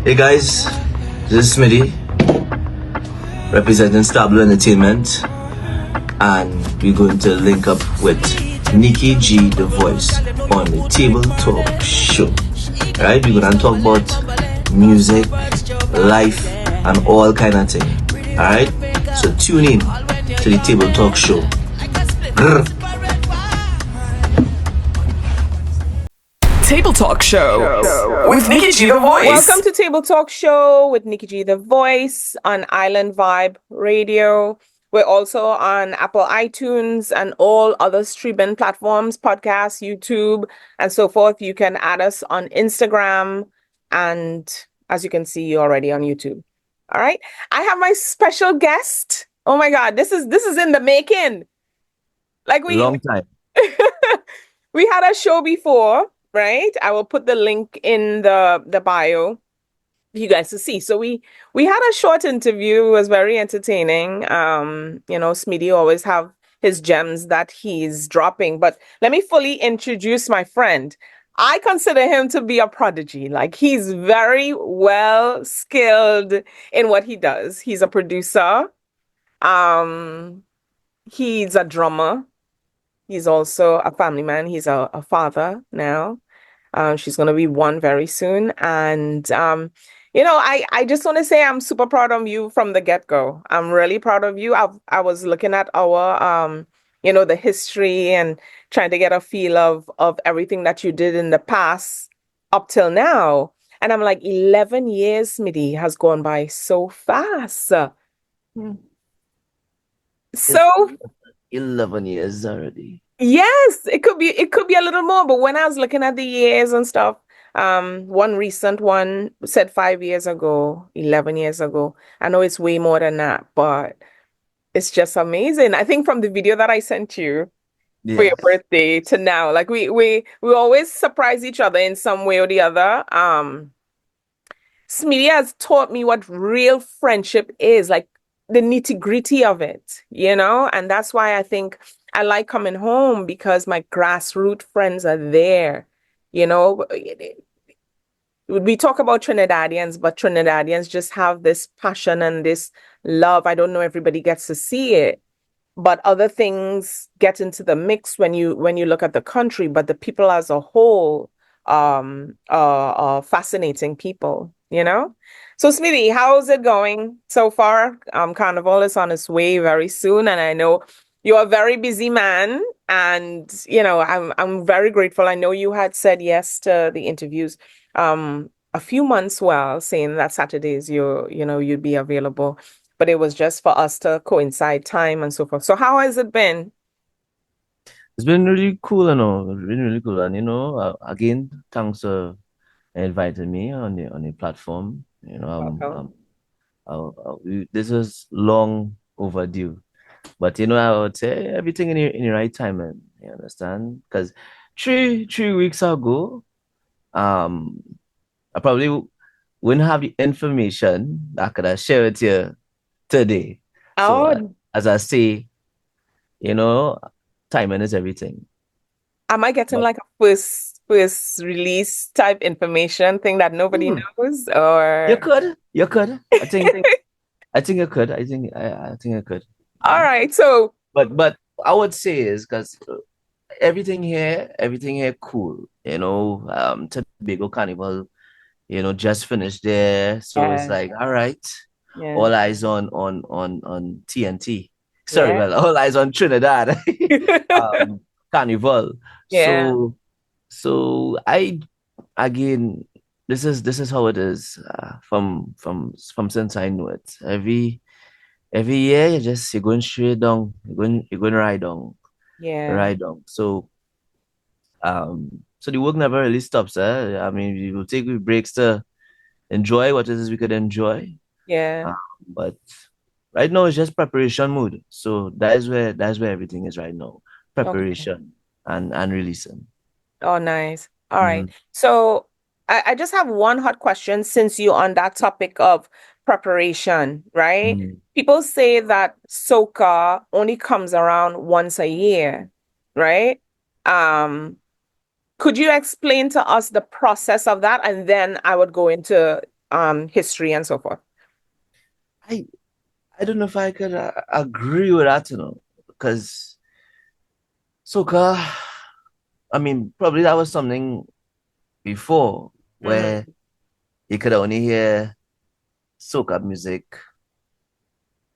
Hey guys, this is Smiddy, representing StarBlu Entertainment, and we're going to link up with Nikki G, the voice, on the Table Talk Show. Alright, we're gonna talk about music, life, and all kind of thing. Alright, so tune in to the Table Talk Show. Grr. Table Talk Show with Nikki G, the voice. Welcome to Table Talk Show with Nikki G, the voice, on Island Vibe Radio. We're also on Apple iTunes and all other streaming platforms, podcasts, YouTube, and so forth. You can add us on Instagram, and as you can see, you're already on YouTube. All right. I have my special guest. Oh my God, this is in the making. Long time. We had a show before. Right? I will put the link in the bio for you guys to see. So we had a short interview. It was very entertaining. Smiddy always have his gems that he's dropping. But let me fully introduce my friend. I consider him to be a prodigy. Like, he's very well skilled in what he does. He's a producer. He's a drummer. He's also a family man. He's a father now. She's going to be one very soon. And, I just want to say I'm super proud of you from the get-go. I'm really proud of you. I was looking at our, the history and trying to get a feel of everything that you did in the past up till now. And I'm like, 11 years, Smiddy, has gone by so fast. So 11 years already. Yes, it could be a little more, but when I was looking at the years and stuff, one recent one said 5 years ago, 11 years ago. I know it's way more than that, but it's just amazing. I think from the video that I sent you for your birthday to now, like we always surprise each other in some way or the other. Smiddy has taught me what real friendship is, like the nitty-gritty of it, and that's why I think I like coming home, because my grassroots friends are there. We talk about Trinidadians, but Trinidadians just have this passion and this love. I don't know everybody gets to see it, but other things get into the mix when you look at the country. But the people as a whole are fascinating people, So Smiddy, how's it going so far? Carnival is on its way very soon, and I know you're a very busy man, and I'm very grateful. I know you had said yes to the interviews a few months saying that Saturdays you'd be available, but it was just for us to coincide time and so forth. So how has it been? It's been really cool, It's been really cool, and again, thanks for inviting me on the platform. This was long overdue. But I would say everything in the right time, man. You understand? Because three weeks ago, I probably wouldn't have the information that I could have shared with you today. So as I say, timing is everything. Am I getting like a first release type information thing that nobody knows? Or you could. I think you could. I think I could. All right. So, but I would say is because everything here cool. Tobago Carnival, just finished there, so it's like, all right, all eyes on TNT. Sorry, well, all eyes on Trinidad. Carnival. So I again, this is how it is from since I know it. Every year you're going straight down. You're going right down. Right down. So the work never really stops. I mean, we will take breaks to enjoy what it is we could enjoy. But right now it's just preparation mode. So that's where everything is right now. Preparation and releasing. Oh, nice. All right. So I just have one hot question, since you're on that topic of preparation, right? People say that soca only comes around once a year, right? Could you explain to us the process of that? And then I would go into history and so forth. I I don't know if I could agree with that, because soca. I mean, probably that was something before Mm-hmm. where you could only hear soca music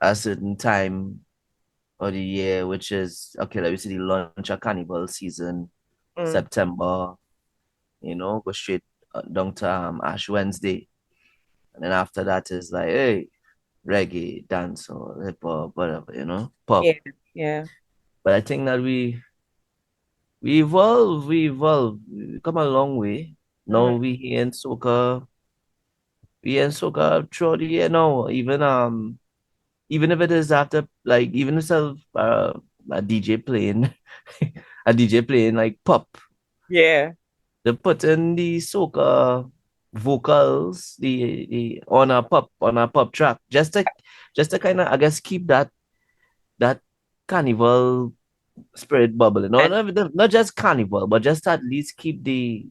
a certain time of the year, which is okay. Let me see the launch of Carnival season, Mm. September. Go straight down to Ash Wednesday, and then after that is like, hey, reggae, dance, or hip hop, whatever, pop. Yeah, yeah. But I think that we come a long way. Now Mm-hmm. we in soca throughout the year now. Even if it is after, like, even instead of a DJ playing a DJ playing like pop, Yeah. they put in the soca vocals, the on a pop track, just to kind of, I guess, keep that carnival spirit bubbling. No, And not just carnival, but just at least keep the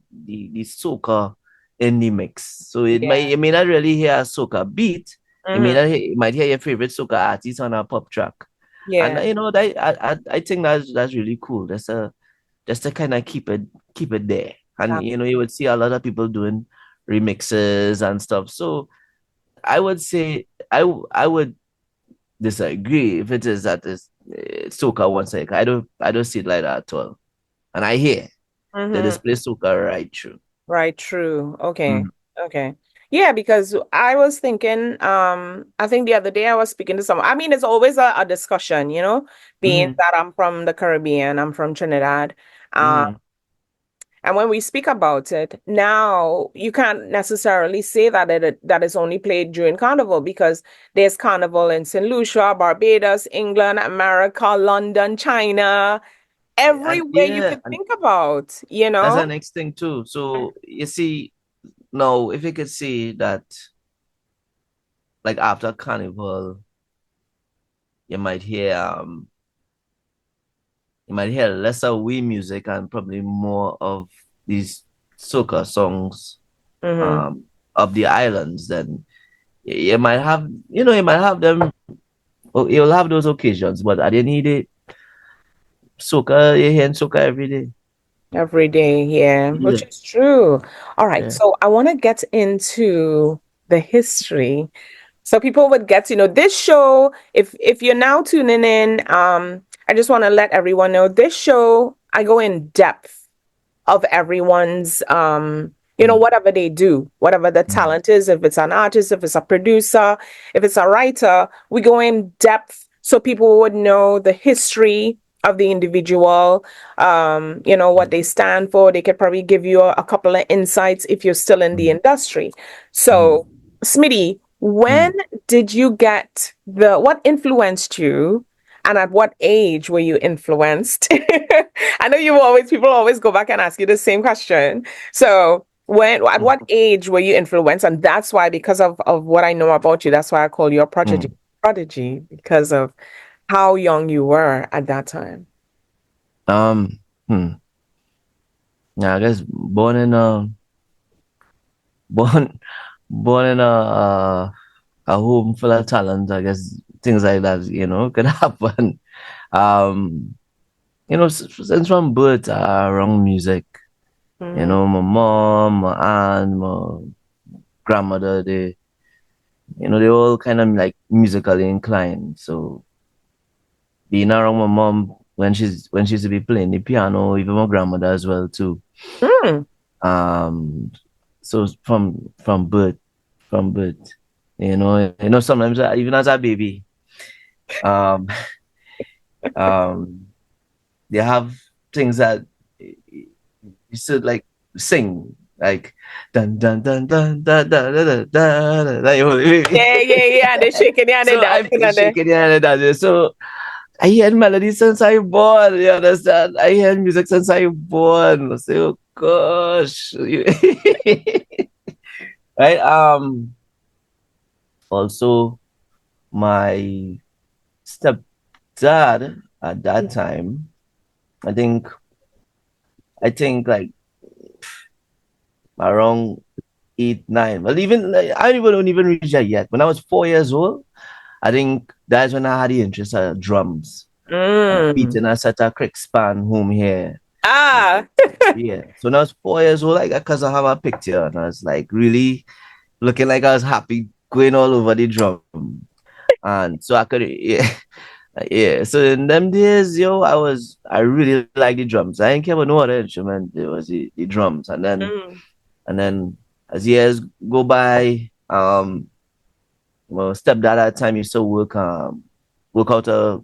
soca in the mix. So yeah. you may not really hear a soca beat. Mm-hmm. You might hear your favorite soca artist on a pop track. And Yeah. that I think that's really cool. Just to kind of keep it there. And you would see a lot of people doing remixes and stuff. So I would say I would disagree if it is that is soca one second. I don't see it like that at all. And I hear they Mm-hmm. display soca right through. Right, true. Okay. Mm, Okay. Yeah, because I was thinking, I think the other day I was speaking to someone. I mean, it's always a discussion, being mm, that I'm from the Caribbean, I'm from Trinidad. Um, mm, and when we speak about it, now you can't necessarily say that it's only played during Carnival because there's Carnival in St. Lucia, Barbados, England, America, London, China, and everywhere you yeah, could and think about, that's the next thing too. So you see, now if you could see that, like, after carnival, you might hear um lesser wee music and probably more of these soca songs Mm-hmm. um of the islands. Then you might have, you might have them. Oh, you'll have those occasions, but at the end of the day, soca, you're hearing soca every day. Every day, yeah, Yeah, which is true. All right, yeah. so I want to get into the history. So people would get to know this show. If you're now tuning in, I just want to let everyone know this show, I go in depth of everyone's Mm, whatever they do, whatever the mm, talent is, if it's an artist, if it's a producer, if it's a writer, we go in depth so people would know the history of the individual, what mm, they stand for. They could probably give you a couple of insights if you're still in the mm, industry. mm, So Smitty, when mm. did you get what influenced you and at what age were you influenced? I know people always go back and ask you the same question. So at what age were you influenced? And that's why, because of what I know about you, that's why I call you a Mm. prodigy, because of how young you were at that time. Um, hmm. Yeah, I guess born born in a home full of talent. I guess things like that, could happen. Um, since from birth, around music. Mm-hmm. My mom, my aunt, my grandmother, they all kind of like musically inclined. So being around my mom when she used to be playing the piano, even my grandmother as well too. Mm. Um, so from birth, sometimes even as a baby, um, um, they have things that you should like sing like dun dun dun dun dun dun dun dun, dun, like, Yeah, yeah, yeah. They're shaking, yeah, they're so I'm dancing, and they shaking your hand and dancing. So I hear melody since I born. You understand? I hear music since I born. I say, oh gosh, right? Also, my stepdad at that time, I think, like around 8, 9. Well, even like, I don't even reach that yet. When I was 4 years old, I think that's when I had the interest of drums. And I beat Mm. in a set of crick span home here. Ah. Yeah. So when I was 4 years old, like because I have a picture and I was like really looking like I was happy going all over the drum. And so I could yeah. Yeah. So in them days, I really like the drums. I didn't care about no other instrument. It was the drums. Mm. And then as years go by, well, stepdad at the time used to work out a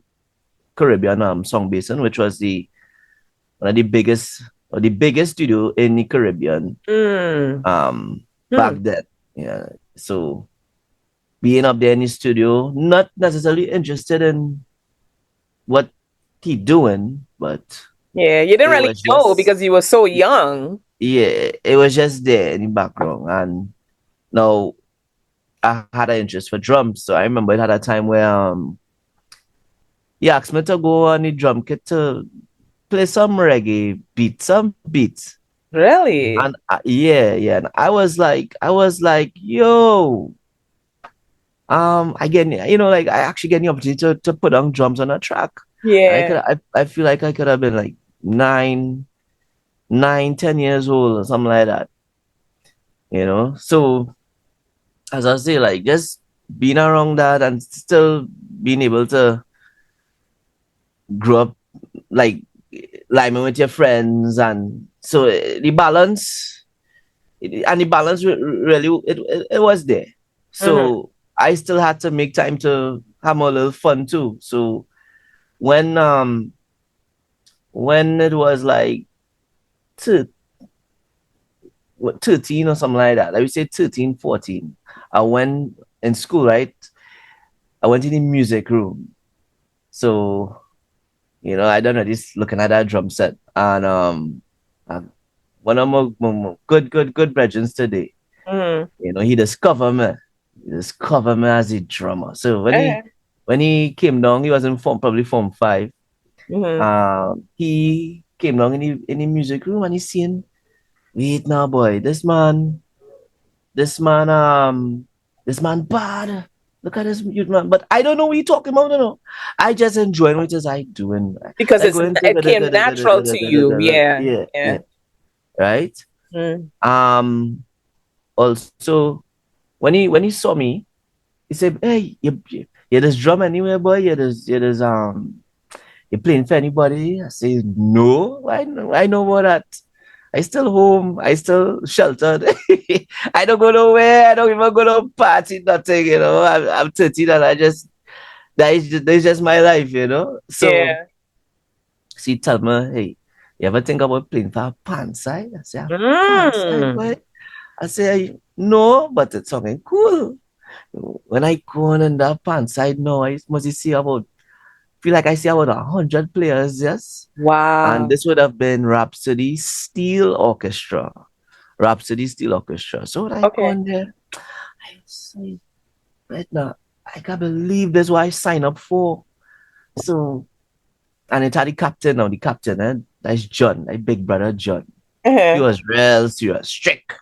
Caribbean song basin, which was the one of the biggest studio in the Caribbean Mm. back Hmm. then. Yeah. So being up there in the studio, not necessarily interested in what he doing, but Yeah, you didn't it really was know just because you were so young. yeah, it was just there in the background. And now I had an interest for drums. So I remember it had a time where he asked me to go on the drum kit to play some reggae beats, some beats. Really? And yeah. And I was like, yo, again, like I actually get the opportunity to put on drums on a track. And Yeah. I feel like I could have been like 10 years old or something like that. So as I say, like just being around that and still being able to grow up like liming with your friends, and so the balance really it was there. Mm-hmm. So I still had to make time to have a little fun too. So when it was like thir- 13 or something like that, I would say 13, 14, I went in school, right? I went in the music room. So I done this looking at that drum set, and uh, one of my good brethren today, Mm-hmm. he discovered me. He discovered me as a drummer. So when he came down, he was in probably form 5. Mm-hmm. He came down in the music room and he seen, wait now, boy, this man, this man bad. Look at this youth man. But I don't know what you talking about, I just enjoying what is I doing. Because Like going it came natural to you. Yeah. yeah, Yeah. yeah, right. Mm. Also when he saw me, he said, "Hey, you this drum anywhere, boy? you playing for anybody?" I say, "No, I know about that. I still home. I still sheltered. I don't go nowhere. I don't even go to party, nothing, I'm 13 and that is just my life. So Yeah. she tell me, hey, you ever think about playing for a pan side? I say, a pan side, Mm. boy? I say, no, but it's something cool. When I go on in that pan side now, I must see about feel like I see about 100 players, yes. And Wow. this would have been Rhapsody Steel Orchestra. Rhapsody Steel Orchestra. So when I go Okay. in there, I say, right now, I can't believe this is what I signed up for. So, and it had the captain now, the captain, that's John, my big brother John. He Uh-huh. was real serious, strict.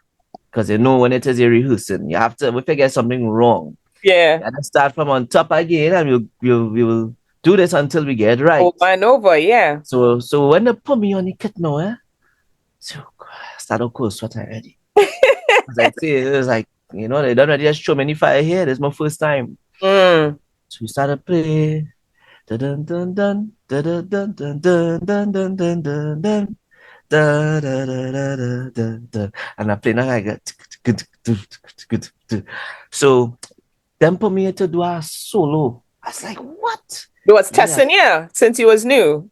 Because when it is a rehearsing, you have to, if you get something wrong, Yeah. you have to start from on top again, and we will do this until we get right. Over and over. Yeah. So when they put me on the kit now, so I started cold sweat already. As I say, it was like, they don't already just show many fire here. This is my first time. Mm. So we started playing. Dun dun dun dun dun dun dun dun dun dun dun dun dun. Da, da, da, da, da, da, da. And I play now I got so them put me to do a solo. I was like, what? It was Yeah. testing you since you was new.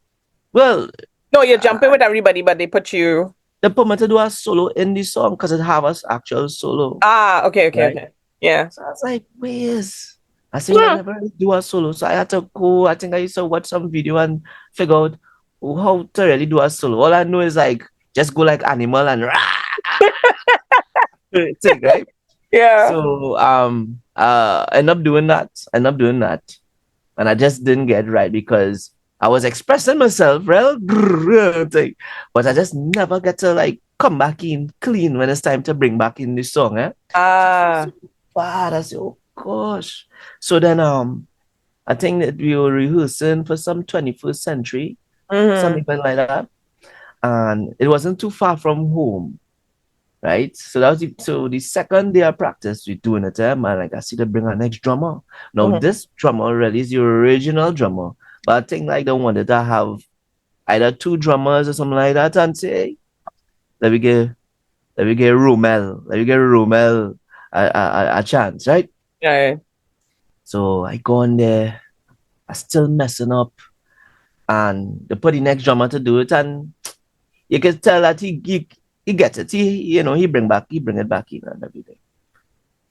Well, No, you're jumping with everybody, but they put you. they put me to do a solo in the song because it have us actual solo. Ah, okay, okay, Right. okay. Yeah. So I was like, where's I say, I Hmm. never really do a solo. So I had to go. I think I used to watch some video and figure out how to really do a solo. All I know is like just go like animal and thing, right? Yeah. So end up doing that. And I just didn't get right because I was expressing myself, right? But I just never get to like come back in clean when it's time to bring back in the song, eh? Ah. So bad. I said, oh gosh. So then I think that we were rehearsing for some 21st century, Mm-hmm. something like that. And it wasn't too far from home, right? So that was the second day of practice we doing it, and like I see to bring our next drummer. Now Mm-hmm. this drummer really is the original drummer, but I think like they wanted to have either two drummers or something like that and say, let me get Romel a chance, right? Right. So I go on there, I still messing up, and they put the next drummer to do it, and you can tell that he gets it. He bring it back in and everything.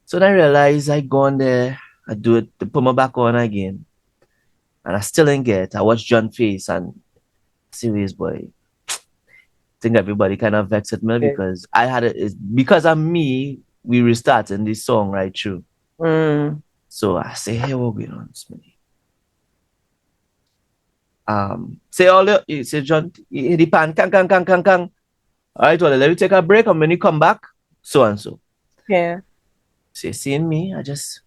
So then I realize I go on there, I do it, to put my back on again, and I still ain't get it. I watch John face and serious boy. Think everybody kind of vexed at me Yeah. because I had it. It's because of me. We restarting this song right through. Mm. So I say, hey, what going on, Smiddy? Say all the say John, in the pan, kang. All right, well, let me take a break, and when you come back, so and so. Yeah. Say, seeing me, I just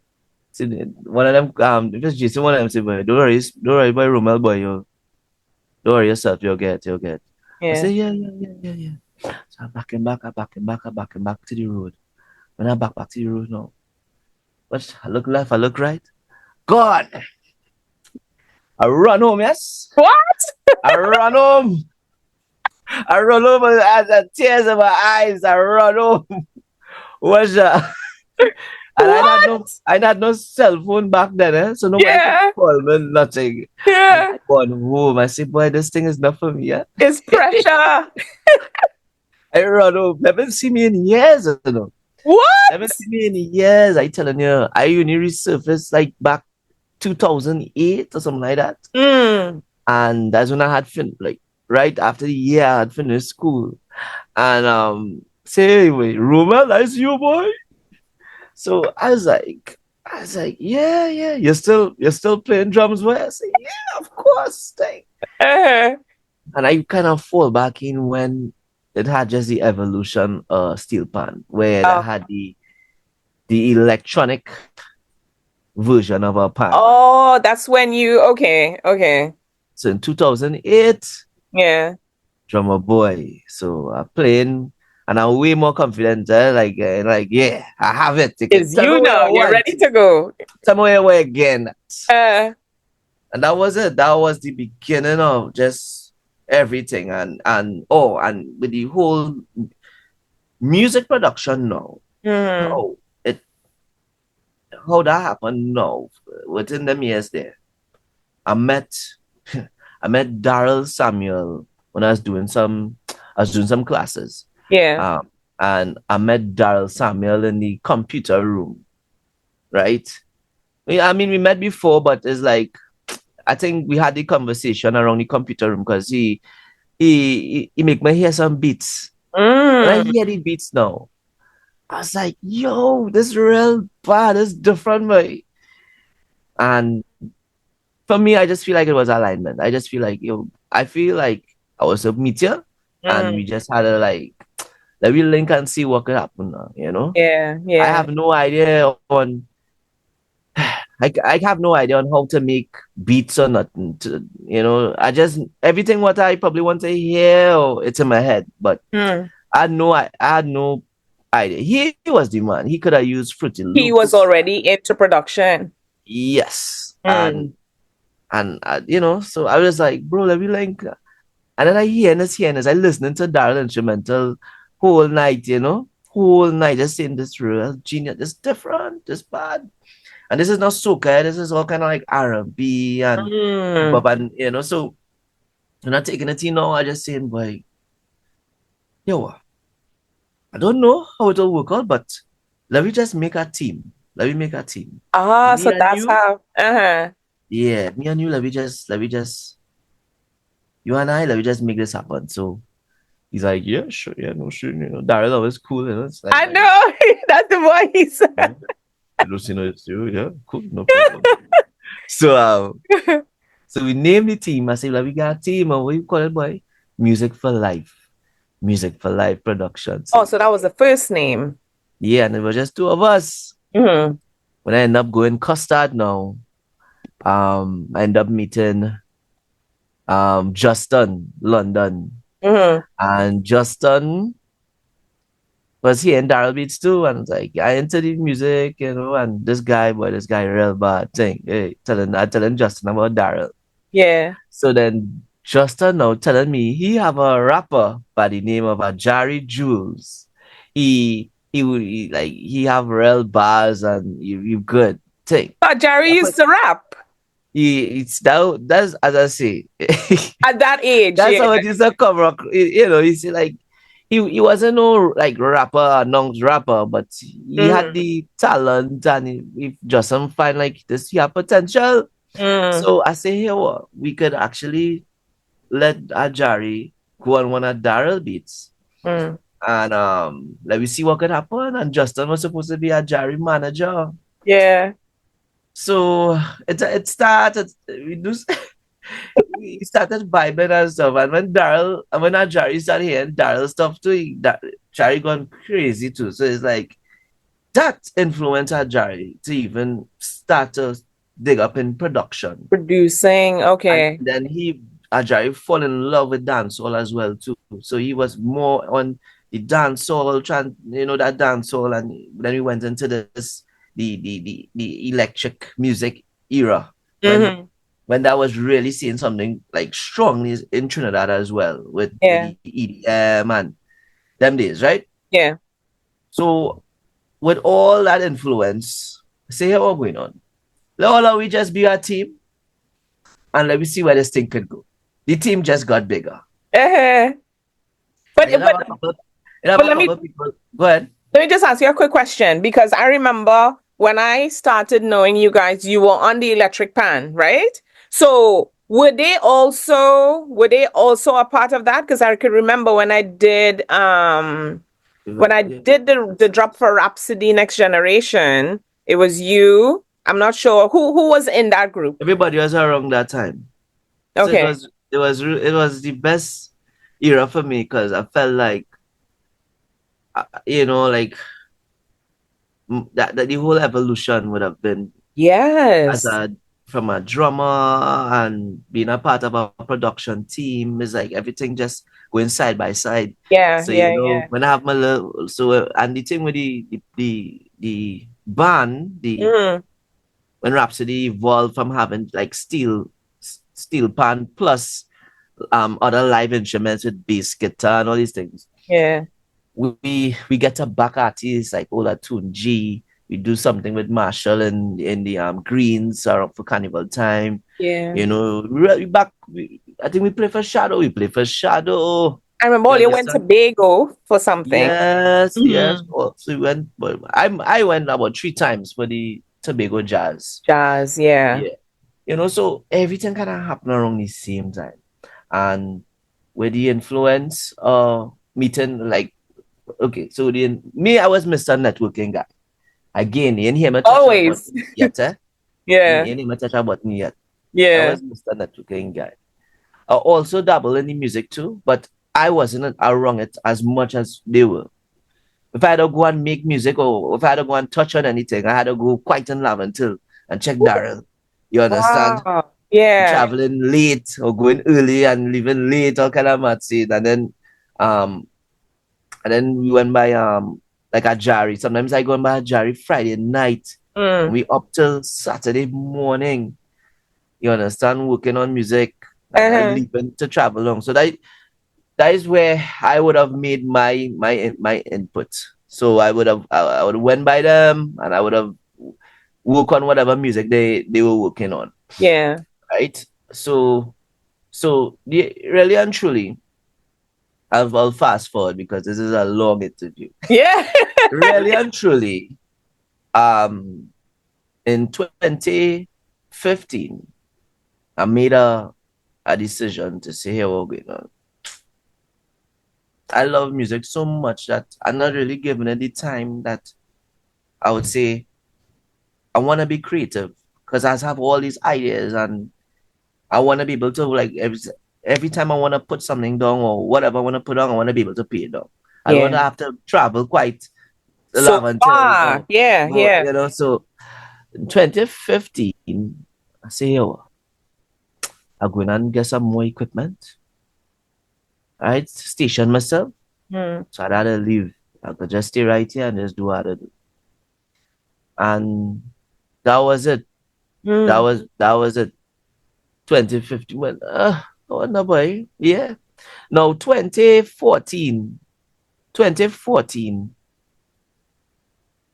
see one of them. Just Jason, one of them say, boy, don't worry, boy, Romel, boy, you don't worry yourself, you'll get. I Yeah. say, yeah. So I back him back to the road. When I back to the road now, but I look left, I look right. God, I run home, yes. What? I run home. I run home and the tears in my eyes. I run home. What's that? And What? I had no cell phone back then, eh? So nobody could Yeah. call me, nothing. I Yeah. gone home. I say, boy, this thing is not for me, yeah? It's pressure. I run home. Never see me in years, you know. Never What? see me in years. I telling you, I only resurfaced like back 2008 or something like that. Mm. And that's when I had like right after the year I had finished school. And say anyway, Romel, that's you, boy. So I was like, yeah, you're still playing drums, boy. I say, yeah, of course. Like, Uh-huh. and I kind of fall back in when it had just the evolution steel pan, where it Oh. had the electronic version of a pan. Oh, that's when you okay. So in 2008, Yeah. drummer boy. So I'm playing and I'm way more confident. Like, yeah, I have it. You can Is tell me you what I now. You're want. ready to go. Tell me where again. Uh And that was it. That was the beginning of just everything. And with the whole music production now. mm. How it how that happened now within them years there. I met I met Daryl Samuel when I was doing some classes. Yeah. Um, and I met Daryl Samuel in the computer room, right? I mean, we met before, but it's like I think we had the conversation around the computer room because he make me hear some beats. When I Mm. hear the beats now, I was like, yo, this real bad, this different way. And for me, I just feel like it was alignment. I just feel like, I feel like I was a meteor and we Mm. just had to like let me link and see what could happen now, you know? Yeah, I yeah. have no idea on I have no idea on how to make beats or nothing. I just everything what I probably want to hear, or it's in my head, but Mm. I had no idea. He was the man. He could have used Fruity He was Loops. already into production. Yes, Mm. and so I was like, bro, let me link. And then I hearing this. I listening to Daryl instrumental whole night, whole night, just saying this real genius, this different, this bad. And this is not soca, this is all kind of like R&B and hip hop, Mm. and so I'm not taking it, I just saying, boy, yo, I don't know how it will work out, but let me just make a team. Let me make a team. Ah, Me so and that's you, how. Uh-huh. yeah, me and you, let me just, you and I, let me just make this happen. So he's like, yeah, sure, yeah, no, sure, Daryl always cool, it's like, I know. That's the voice. yeah, it's you, yeah, cool, no problem. So, so we named the team. I said, like, we got a team, and what you call it, boy? Music for Life. Music for Life Productions. Oh, so that was the first name. Yeah, and it was just two of us. Mm-hmm. When I end up going custard now, I end up meeting Justin London. Mm-hmm. And Justin was here in Daryl Beats too. And it's like I into the music, you know, and this guy real bad thing. Hey, I telling Justin about Daryl. Yeah. So then Justin now telling me he have a rapper by the name of Jari Jules. He have real bars and you good thing. But Jerry used to rap It's now that's as I say. at that age. That's Yeah. how it is a cover up. You know, he's like he wasn't no like rapper, non rapper, but he had Mm-hmm. the talent and if Justin find like this, he have potential. Mm-hmm. So I say here what we could actually let Ajari go on one of Daryl beats. Mm-hmm. And let me see what could happen. And Justin was supposed to be a Jerry manager. Yeah. So it started we started vibing and stuff. And when Jerry started hearing Daryl stuff too, Jerry gone crazy too. So it's like that influenced Jerry to even start to dig up in production. Producing. And Okay. then Jerry fall in love with dancehall as well too. So he was more on the dancehall, that dancehall, and then we went into the electric music era when Mm-hmm. when that was really seeing something like strongly in Trinidad as well with Yeah. the EDM and them days, right? Yeah. So with all that influence, say how we're going on. Let we just be a team and let me see where this thing could go. The team just got bigger. Uh-huh. But You'll have a but couple, you'll have but a let me couple of people. Go ahead. let me just ask you a quick question because I remember when I started knowing you guys, you were on the electric pan, right? So were they also a part of that? Because I could remember when I did the drop for Rhapsody Next Generation, it was you. I'm not sure who was in that group. Everybody was around that time. So Okay. it was the best era for me because I felt like like that the whole evolution would have been as Yes. a from a drummer and being a part of a production team is like everything just going side by side. Yeah, So yeah, yeah. when I have my little and the thing with the band Mm, when Rhapsody evolved from having like steel pan plus other live instruments with bass guitar and all these things. yeah, We get a back artist like Ola G. We do something with Machel in the greens or for carnival time. yeah. I think we play for Shadow. We play for Shadow. I remember You you went to understand? Tobago for something. Yes, yes. Hmm. Oh, so we went, but I went about 3 times for the Tobago Jazz. Jazz, yeah. Yeah. So everything kind of happened around the same time. And with the influence meeting like okay, so me, I was Mr. Networking guy. Again, you ain't hear me touch about Always. yet, eh? You Yeah, ain't hear me touch about me yet. I yeah. was Mr. Networking guy. I also dabble in the music too, but I wasn't around it as much as they were. If I had to go and make music or if I had to go and touch on anything, I had to go quite in love until and check Daryl. You understand? Wow. Yeah. Traveling late or going early and leaving late, all kind of mad shit. Um and then we went by like a Jari. Sometimes I go and buy a Jari Friday night and Mm. we up till Saturday morning. You understand? Working on music and I Uh-huh. leaving to travel along. So that is where I would have made my input. So I would have went by them and I would have work on whatever music they were working on. Yeah. Right? Really and truly, I'll fast forward because this is a long interview. Yeah. Really and truly, um, in 2015, I made a decision to say, hey, we're going on. I love music so much that I'm not really giving it the time that I would say I want to be creative because I have all these ideas and I want to be able to like every time I want to put something down or whatever I want to put on, I want to be able to pay it down. I don't want to Yeah. have to travel quite So long until far. Yeah, yeah. you know. So in 2015, I say, yo, I'm going and get some more equipment, right? Station myself. Hmm. So I'd rather leave. I could just stay right here and just do what I do. And that was it. Hmm. That was it. 2015. Well, oh no boy. Yeah. Now 2014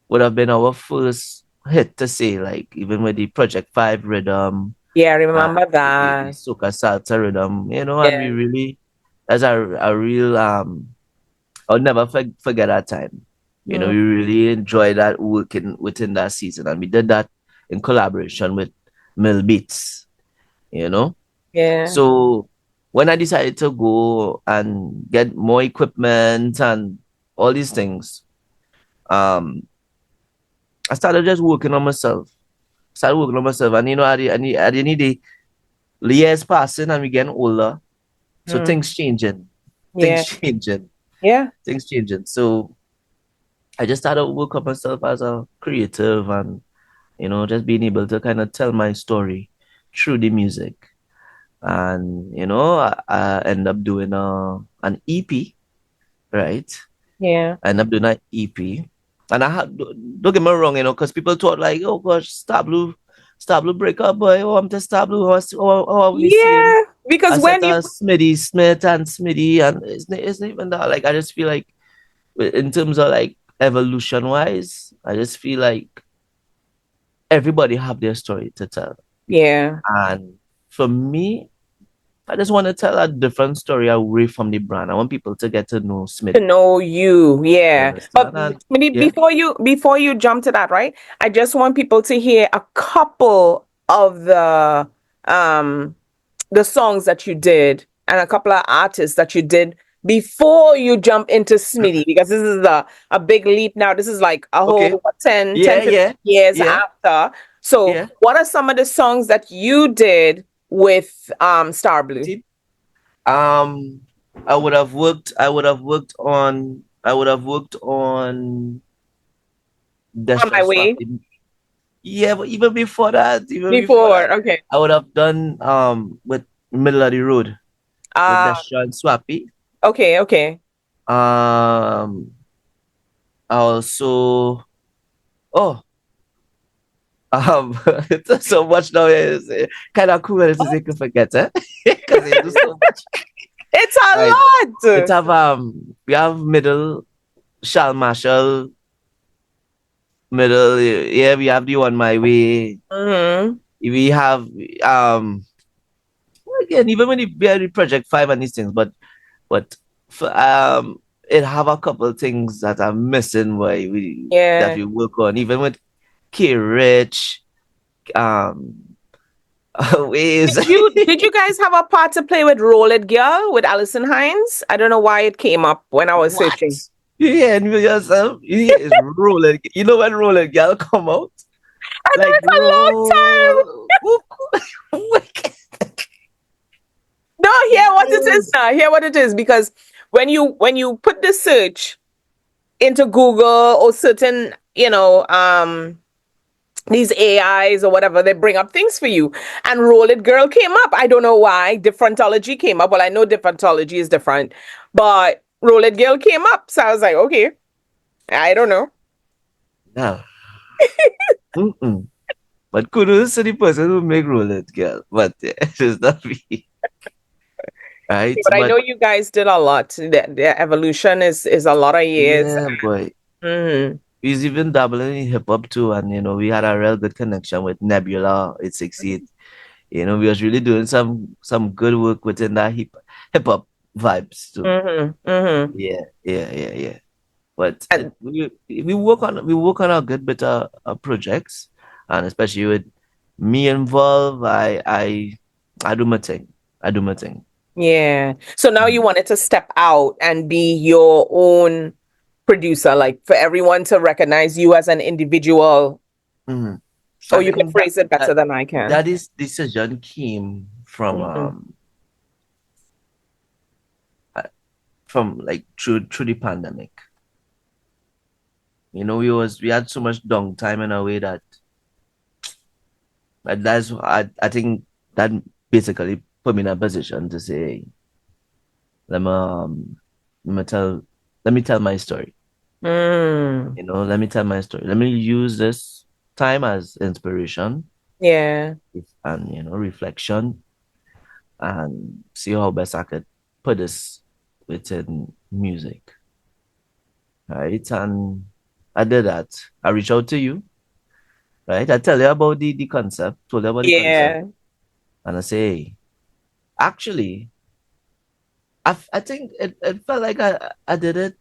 would have been our first hit to say, like, even with the Project 5 rhythm, Yeah, I uh, remember the that. soca salsa rhythm, you know, and we Yeah. really, that's a real, I'll never forget that time. You know, Hmm. we really enjoyed that working within that season, and we did that in collaboration with Mill Beats, you know. Yeah. So when I decided to go and get more equipment and all these things, um, I started just working on myself. Started working on myself, and you know, at the end of the years passing, and we getting older, so Hmm. things Yeah. changing, Yeah. things changing. So I just started to work on myself as a creative, and you know, just being able to kind of tell my story through the music. And you know, I end up doing an EP, right? Yeah. I end up doing an EP, and I had, don't get me wrong, you know, because people thought like, oh gosh, StarBlu break up, boy. Oh, I'm just StarBlu. I only seeing Yeah. Because a when set you of Smiddy Smith and Smiddy, and it's not even that. Like, I just feel like, in terms of like evolution wise, I just feel like everybody have their story to tell. yeah. And for me, I just want to tell a different story away from the brand. I want people to get to know To Smiddy. know you, You yeah. But understand? And yeah, before you jump to that, right? I just want people to hear a couple of um the songs that you did and a couple of artists that you did before you jump into Smitty, because this is a big leap now. This is like a okay. whole what, 10, Yeah, 10, 15 yeah, years yeah, after. So yeah. what are some of the songs that you did with StarBlu? See, um, I would have worked on On Destra my way? Swapping. Yeah, but even before Before, that, okay. I would have done with Middle of the Road with Uh Destra and Swappy. okay, okay. Um, I also, oh, it's so much now. It's kind of cool to say you forget, eh? Because they do so much. It's a Right. It lot. have we have middle Shal Marshall, middle, yeah, we have the On My Way. Hmm. We have again, even when we had the Project 5 and these things, but for, it have a couple of things that are missing where that Yeah. we work on, even with K Rich, um ways. Did you guys have a part to play with Roll It Girl with Alison Hines? I don't know why it came up when I was What? searching. Yeah, and yourself, yeah, it's rolling. You know when Rolling Girl come out? I know Like it's a long time. roll. Wicked. No, hear what it is Yes. now. Hear what it is, because when you put the search into Google or certain, these AIs or whatever, they bring up things for you. And Roll It Girl came up. I don't know why. Differentology came up. Well, I know differentology is different, but Roll It Girl came up. So I was like, okay, I don't know. No. Mm-mm. But kudos to the person who make Roulette Girl. But yeah, it's not me. Right? But I But know you guys did a lot. The evolution is a lot of years. yeah, boy. Hmm. He's even dabbling in hip hop too. And you know, we had a real good connection with Nebula. It succeed. You know, we was really doing some good work within that hip hop vibes too. Hmm. Hmm. Yeah. But And we work on a good bit of projects, and especially with me involved, I do my thing. I do my thing. yeah. So now you Mm. wanted to step out and be your own producer, like for everyone to recognize you as an individual. Mm. Or I you can think that phrase it better that than I can. that is decision came from Hmm. from like through the pandemic. You know, we had so much downtime in a way that I think that basically put me in a position to say, let me let me tell let me tell my story. Mm, You know, let me tell my story. Let me use this time as inspiration yeah. and reflection and see how best I could put this within music. Right. And I did that. I reached out to you, right? I tell you about the concept, told you about the concept, Yeah. and I say, hey, actually, I think it felt like I did it.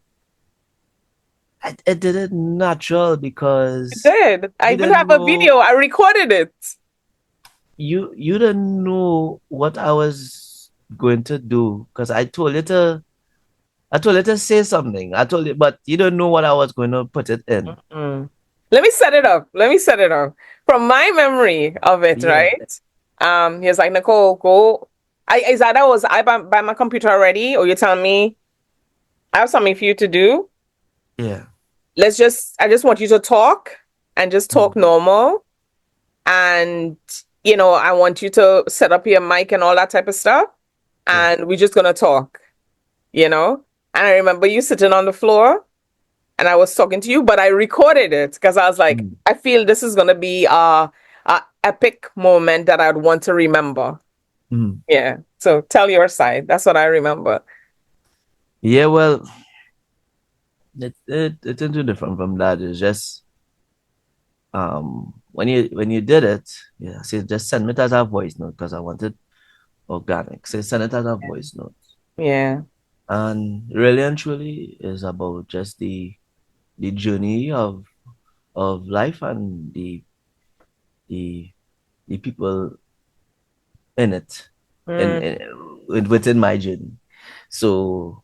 I did it natural You because did. I you even didn't have a know video. I recorded it. you didn't know what I was going to do because I told you to say something. I told you, but you don't know what I was going to put it in. Mm. Let me set it up. Let me set it up. From my memory of it, Yeah, right? He was like, Nicole, go. Is that was I by my computer already? Or you telling me I have something for you to do? yeah. I just want you to talk and just talk Mm, normal. And, I want you to set up your mic and all that type of stuff. yeah. And we're just gonna talk, you know? And I remember you sitting on the floor and I was talking to you, but I recorded it because I was like, Mm, I feel this is gonna be a epic moment that I'd want to remember. mm. Yeah. So tell your side. That's what I remember. Yeah, well, it's too different from that. It's just when you did it, yeah, see, just send it as a voice note because I wanted organic. So send it as a voice note. Yeah. And really and truly is about just the journey of life and the the people in it Mm. within my journey. So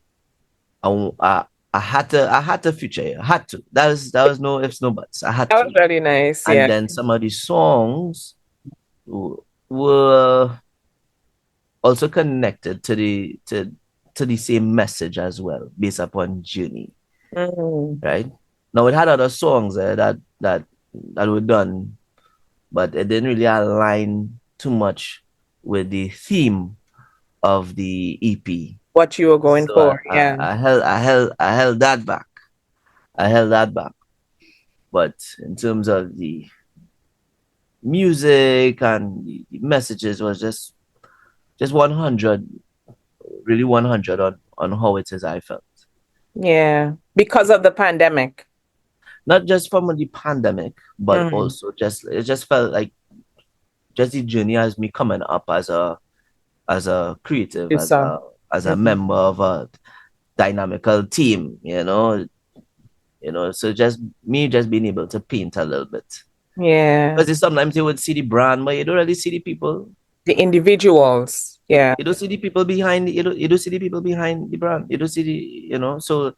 I I had to feature it. I had to. That was no ifs, no buts. I had That was to. really nice. And Yeah. then some of the songs were also connected to the same message as well, based upon journey, Mm. right? Now it had other songs that were done, but it didn't really align too much with the theme of the EP. What you were going So for. Yeah. I held that back. I held that back. But in terms of the music and the messages was just 100, really 100 on how it is I felt. Yeah. Because of the pandemic. Not just from the pandemic, but Mm. also just it just felt like just the journey as me coming up as a creative, So. as a Mm. member of a dynamical team, so just me just being able to paint a little bit. Yeah. Because sometimes you would see the brand, but you don't really see the people. The individuals. Yeah. You don't see the people behind you don't see the people behind the brand. You don't see so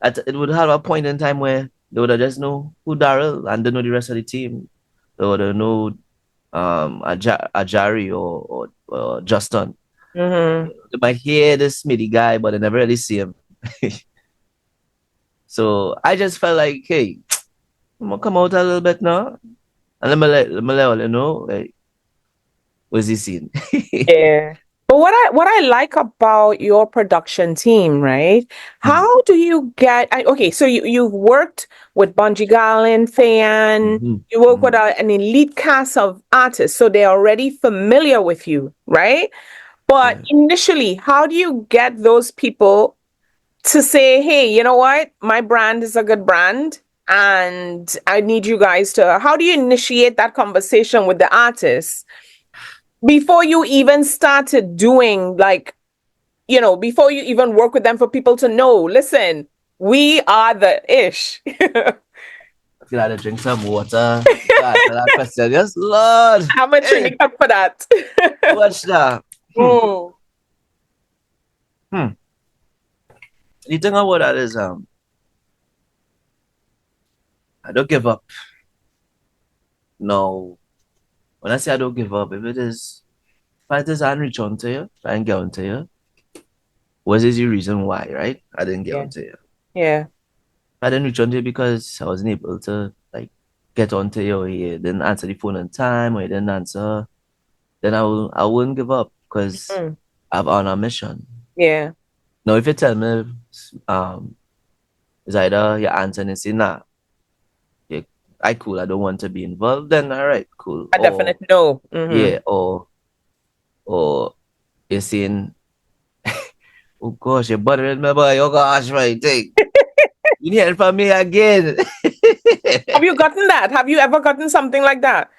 it would have a point in time where they would have just know who Daryl and they know the rest of the team. They would have know Ajari or Justin. Mm-hmm. They might hear this Smiddy guy, but they never really see him. So I just felt like, hey, I'm gonna come out a little bit now. And let me let all you know, like, what's he scene? Yeah. But what I like about your production team, right? Mhm, How do you get okay, so you've worked with Bunji Garlin, Fayanne, mhm, you work with mhm. an elite cast of artists, so they're already familiar with you, right? But Yeah. initially, how do you get those people to say, hey, you know what? My brand is a good brand and I need you guys to, how do you initiate that conversation with the artists before you even started doing before you even work with them for people to know, listen, we are the ish. I feel like to drink some water. God, answer that question. Yes, Lord. How much Hey, Trinity for that? watch that. Mm. Hmm. The thing about that is, I don't give up. No, when I say I don't give up, if it is, if it is, I reach on to you, try and get on to you. what is the reason why, right? I didn't get Yeah. onto you. Yeah. I didn't reach onto you because I wasn't able to like get onto you. Or you didn't answer the phone on time, or you didn't answer. Then I wouldn't give up because Mm. I'm on a mission. Yeah. Now, if you tell me, um, it's either you answer and you say, nah, yeah, I cool, I don't want to be involved, then all right, cool. A definite no. Yeah, or you're saying, oh gosh, you're bothering me, boy. Oh gosh, right, take. You need it from me again. Have you gotten that? Have you ever gotten something like that?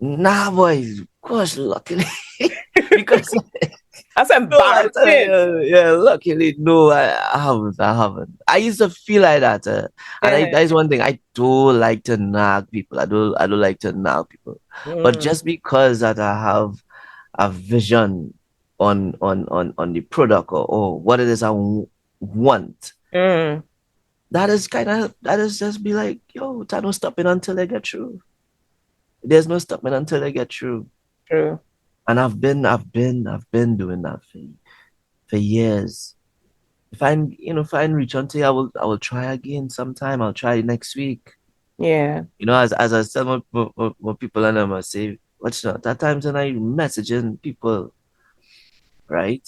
Nah, boy. Gosh, luckily. Because That's no, I tell embarrassing. you, yeah, luckily, no, I haven't. I haven't. I used to feel like that, and that is one thing. I do like to nag people. I do like to nag people, but Mm. just because that I have a vision on the product or what it is want, Mm. that is just be like, yo, there's no stopping until I get through. There's no stopping until I get through. True. And I've been doing that for years. If I reach until I will try again sometime. I'll try next week. Yeah. You know, as I tell my people and them, I say, what's not that times when I messaging people, right?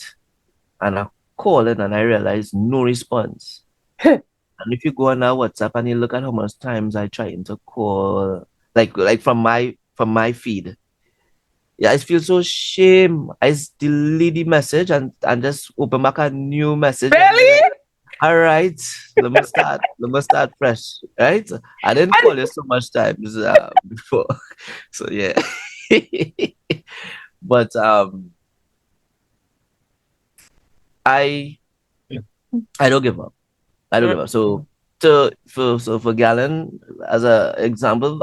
And I call it and I realize no response. And if you go on our WhatsApp and you look at how much times I try to call, like from my feed, yeah, I feel so shame. I just delete the message and just open back a new message and be Really? like, all right, let me start fresh, right? I didn't And call you so much times before, so yeah. But I I don't give up. I don't give up. Mm. So for Gallon, as a example,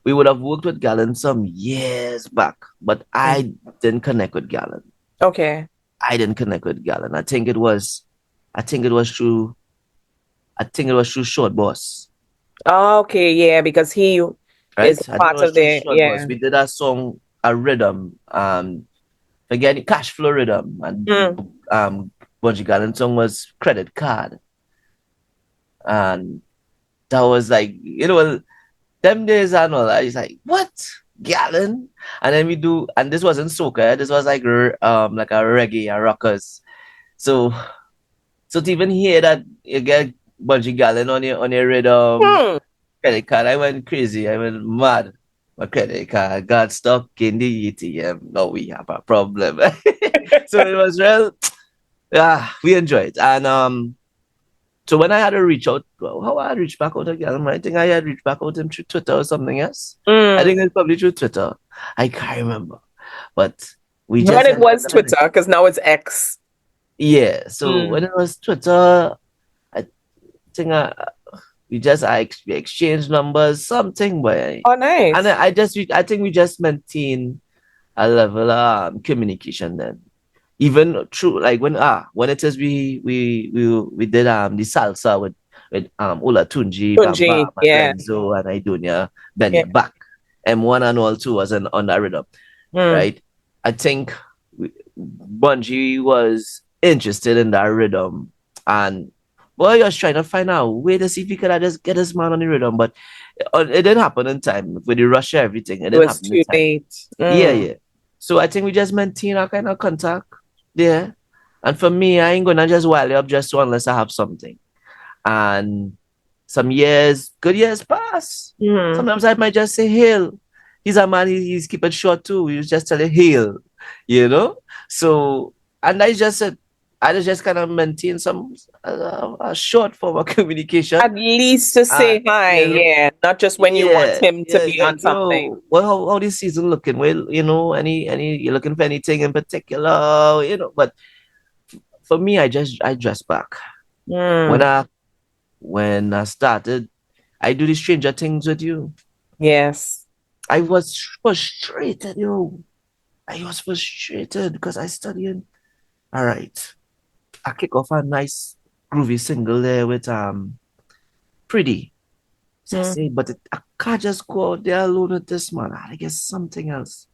we would have worked with Gallon some years back, but I didn't connect with Gallon. Okay. I didn't connect with Gallon. I think it was through Short Boss, Okay, yeah, because he is right? I think it part was of through the Short Boss. yeah. We did a song, a rhythm, forgetting cash flow rhythm, and Mm. Bunji Gallon song was Credit Card, and that was like, them days and all. I was like, what? Gallon? And then we do, and this wasn't soca. This was like a reggae, a rockers. So to even hear that you get Bunji Gallon on your rhythm Hmm. credit card, I went crazy. I went mad. My credit card got stuck in the ATM. Now we have a problem. So it was real. Yeah, we enjoyed. And so when I had to reach out, well, how I reached back out again? I think I had reached back out him through Twitter or something else. I Mm. think it's probably through Twitter. I can't remember. But we When just it ended up was Twitter, because now it's X. yeah. So when Mm. it was Twitter, I think we exchanged numbers, something, but Oh, nice. I think we just maintain a level of communication then. Even through like when it is we did the salsa with Ola Tunji, Bam Bam, Tunji, and yeah. Renzo and Idonia, Yeah. Benya back. M1 and all two was on that rhythm, Mm. right? I think Bunji was interested in that rhythm, and boy, he was trying to find out way to see if he could just get this man on the rhythm, but it didn't happen in time with the Russia everything. It It didn't was happen in too time. late. Yeah, Mm. yeah. So I think we just maintain our kind of contact there. And for me, I ain't gonna just wile you up just so unless I have something. And some years, good years pass. Mm. Sometimes I might just say hail. He's a man, he's keep it short too. You just tell him hail, you know? So and I just kind of maintain some a short form of communication. At least to say hi, You know, yeah. Not just when you want yeah, him to yeah. be It's on like, something. yo, well, how this season looking? Well, any you looking for anything in particular? But for me, I dress back. When Mm. I when I started, I do the Stranger Things with you. Yes. I was frustrated, yo. I was frustrated because I studied. All right, I kick off a nice groovy single there with Preedy. So I say, Mm. but I can't just go out there alone with this man. I gotta get something else.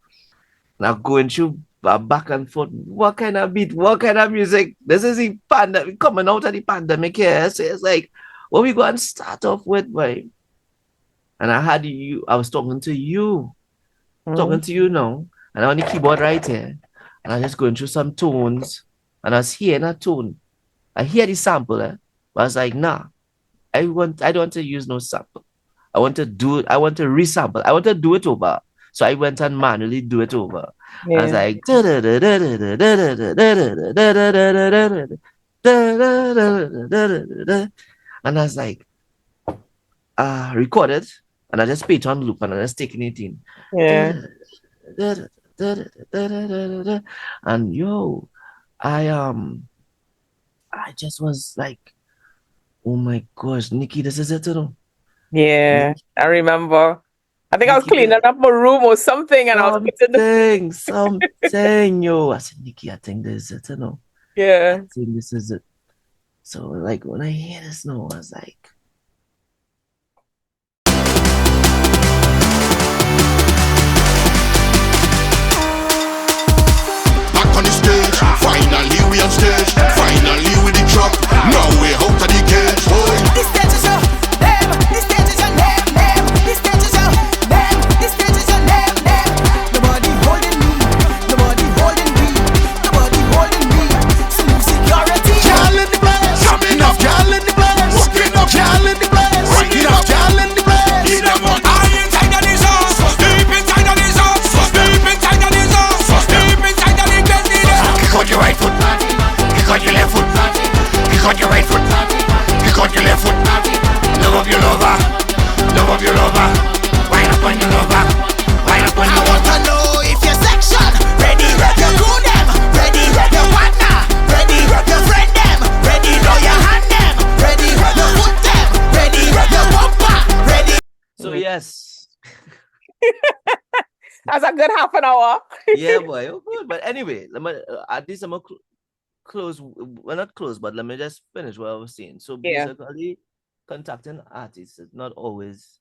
Now going through back and forth. What kind of beat? What kind of music? This is the pandemic coming out of the pandemic here. So it's like, what we go and start off with, boy? And I had you. I was talking to you now, and I'm on the keyboard right here, and I just going through some tones, and I was hearing a tone. I hear the sample, but I was like, nah, I don't want to use no sample. I want to do it. I want to resample. I want to do it over. So I went and manually do it over. I was Yeah. like, and I was like, recorded, and I just put it on loop, and I just taking it in. Yeah. And yo, I just was like, oh my gosh, Nikki, this is it, you know. Yeah. Nikki, I remember. I think I was Nikki, cleaning up my room or something and I was putting the something, yo. I said, Nikki, I think this is it, you know. I Yeah. think this is it. So, like, when I hear this now, I was like, back on the stage, finally we on stage, finally with the drop, now we out of the cage, boy. This stage is your name, this stage is your name, this stage is your name, this stage is your name. Nobody holding me, nobody holding me, nobody holding me. Some security. Girl in the place, coming up, girl in the place, walking up, girl in the place, waking up, girl in the place. Need them one eye inside of this house, so deep inside of this house, so deep inside of this house, so deep inside of the place. Kick out your right foot, kick out your left foot, kick out your right foot, kick out your left foot. Love up your lover, love up your lover, wind up on your lover, wind up on your lover. I want to know if your section ready, your crew them ready, your partner ready, your friend them ready, know your hand them ready, your foot them ready, your bumper ready. so yes. That's a good half an hour. Yeah, boy. Oh, good. But anyway, at least I'm gonna close. Well, not close, but let me just finish what I was saying. So Yeah. basically, contacting artists is not always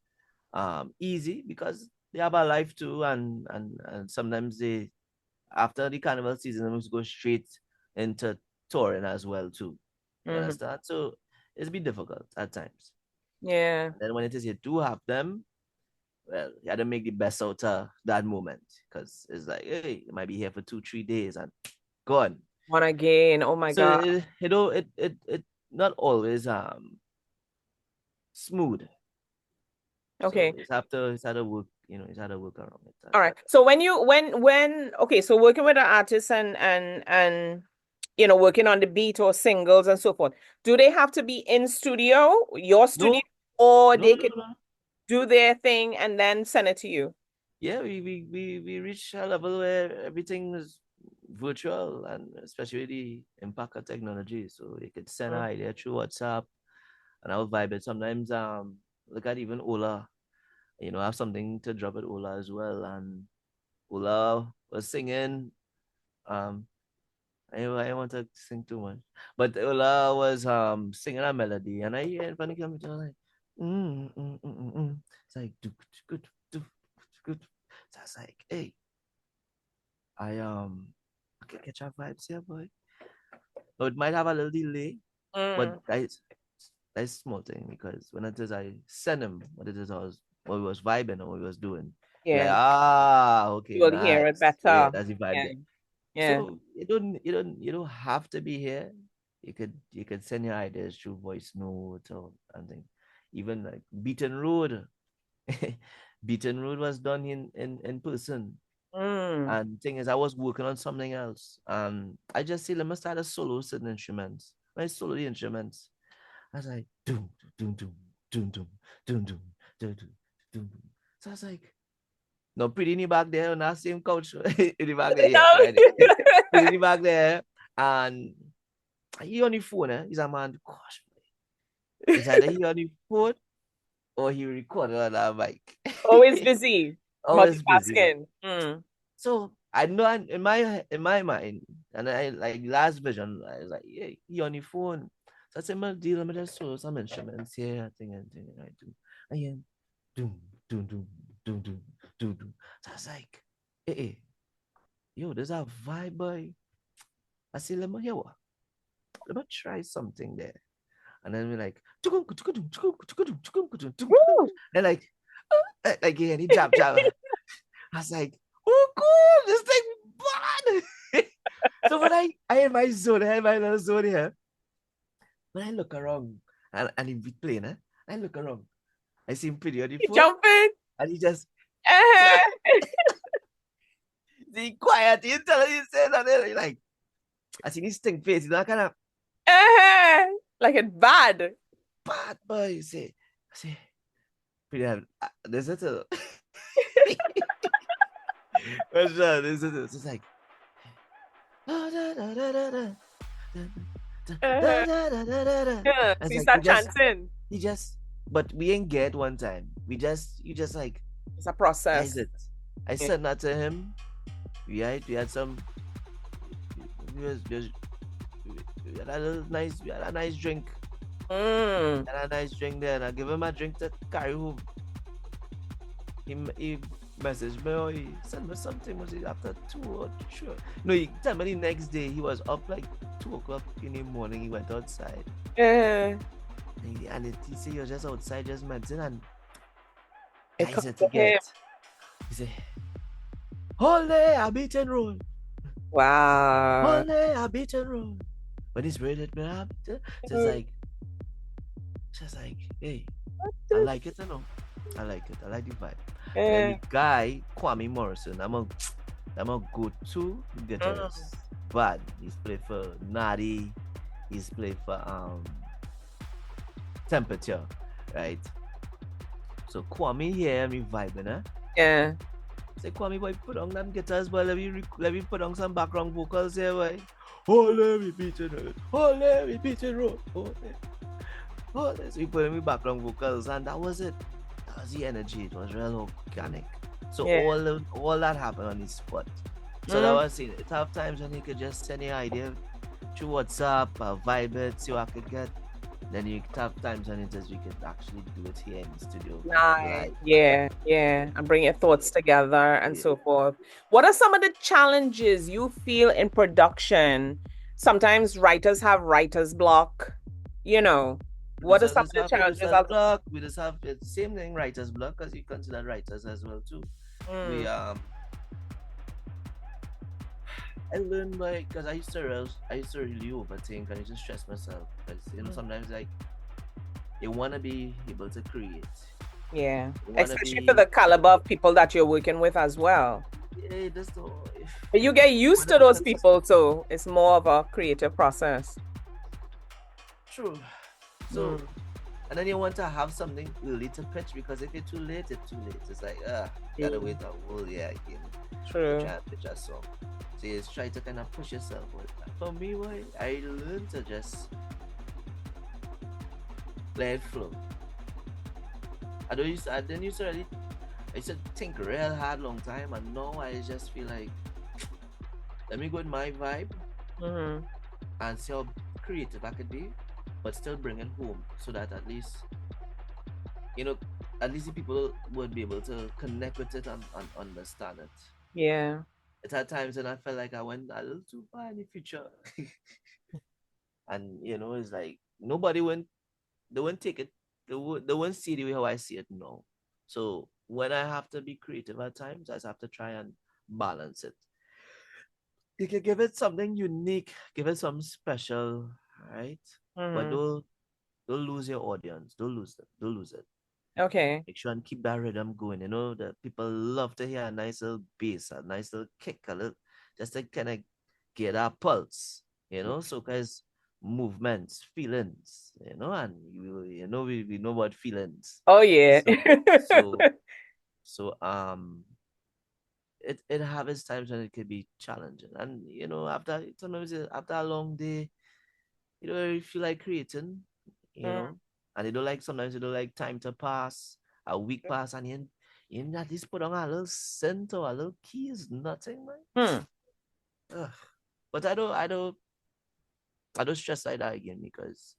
easy because they have a life too, and sometimes they, after the carnival season, they must go straight into touring as well too. You understand? So it's been difficult at times. Yeah. And then when it is you do have them, well, you had to make the best out of that moment because it's like, hey, you might be here for 2-3 days and gone. One again. Oh my So God. it not always smooth. Okay. So it's had to work, you know, it's had to work around it. All right. So when okay, so working with an artist and you know, working on the beat or singles and so forth, do they have to be in studio, your studio, or No, they no, could no. do their thing and then send it to you? Yeah, we reach a level where everything is virtual, and especially the impact of technology. So you could send an idea through WhatsApp and I'll vibe it. Sometimes look at even Ola, you know, I have something to drop at Ola as well. And Ola was singing. I want to sing too much. But Ola was singing a melody and I hear it from the computer like it's like good good. So I was like, hey, I can catch our vibes here, boy. So it might have a little delay, but that's small thing because when it is I send him what it is I was what we was vibing or what we was doing. Like, okay, You will hear it nice. Yeah, better. that's the vibe Yeah. there. Yeah. So you don't have to be here. You could send your ideas through voice note or something. Even like Beaten Road. Beaten Road was done in person. And thing is, I was working on something else. I just say, let me start a solo certain instruments. When I solo the instruments, I was like, doom, doom, doom, doom, doom, doom, doom, doom, doom, doom. So I was like, no, Preedy in the back there on that same couch. In the back there, yeah, right there. Preedy in the back there. And he on the phone, he's a man, gosh, it's either he on the phone or he recorded on that mic. Always busy. Always busy, man. Multitasking. So I know in my mind, and I like last vision, I was like, yeah, he on the phone. So I said, man, deal, let me just show some instruments here, I think, and I do. And then doom, doom, doom, doom, doom, doom, doom. So I was like, hey, yo, there's a vibe, boy. I say, let me hear what. Let me try something there. And then we're like, Woo! and like yeah, he jab. I was like, oh, cool, this thing bad. So when I had my zone, I had my little zone here. When I look around and he be playing, I look around. I see him pretty on the You phone, jumping? and he just Uh-huh. see quiet. He tell you say that he like I see his stink face, you know, kind of Uh-huh. Like it's bad. bad boy. You say, I say, pretty there's a little what's that? There's a it's just like Uh-huh. Yeah. I So was you like, start chanting. he just, but we ain't get one time. You just like, It's a how process. is it? I Yeah. said that to him. We had some, we had we had a nice drink. Mm. Had a nice drink there, and I give him a drink to carry home. He messaged me or he sent me something, was it after 2 or 3? No, he tell me the next day he was up like 2 o'clock in the morning. He went outside. Uh, He said he was just outside just medicine and it guys comes had to to him. get. He said, Holy a beaten road. Wow. Holy a beaten road. When he's ready to up, just like, hey, I like it, you know. I like it. I like the vibe. And then the guy, Kwame Morrison, I'm a go-to guitarist. But he's played for Nadi, he's played for Temperature, right? So Kwame here, me vibing, huh? Yeah. Say Kwame boy, put on them guitars, boy. Let me put on some background vocals here, boy. Holy repeated road. Holy repeated road. Holy. So he put in me background vocals, and that was it. That was the energy. It was real organic. So Yeah. all that happened on the spot. So that was it. It have times when you could just send your idea through WhatsApp, vibe it, see what I could get. Then you have times when it just we could actually do it here in the studio. Nice. Live. Yeah, yeah. And bring your thoughts together and so forth. What are some of the challenges you feel in production? Sometimes writers have writer's block. You know, what are some of the challenges? Producer's block. We just have the same thing, writer's block, because you consider writers as well too. We I learned like because I used to really overthink and I used to stress myself because you know sometimes like you want to be able to create. Yeah, You wanna especially be for the caliber of people that you're working with as well. yeah, that's the But you get used to those people, so it's more of a creative process. true. So and then you want to have something early to pitch because if it's too late, it's too late. It's like gotta wait a whole year again. True. To try and pitch a song. So you try to kind of push yourself. But for me, boy, I learned to just let it flow. I didn't used to really I used to think real hard long time, and now I just feel like let me go with my vibe and see how creative I could be, but still bring it home so that at least at least the people would be able to connect with it and understand it. Yeah. It had times when I felt like I went a little too far in the future. And it's like nobody they won't take it, they won't see the way how I see it now. So when I have to be creative at times, I just have to try and balance it. You can give it something unique, give it something special, right? But don't lose your audience. Don't lose it. Don't lose it. Okay. Make sure and keep that rhythm going. The people love to hear a nice little bass, a nice little kick, just to kind of get our pulse. So guys, movements, feelings, and we know about feelings. Oh yeah. So it have its times when it could be challenging, and sometimes after a long day, you feel like creating, and sometimes you don't like time to pass, a week pass, and you at least put on a little synth or a little keys, nothing, man. But I don't stress like that again because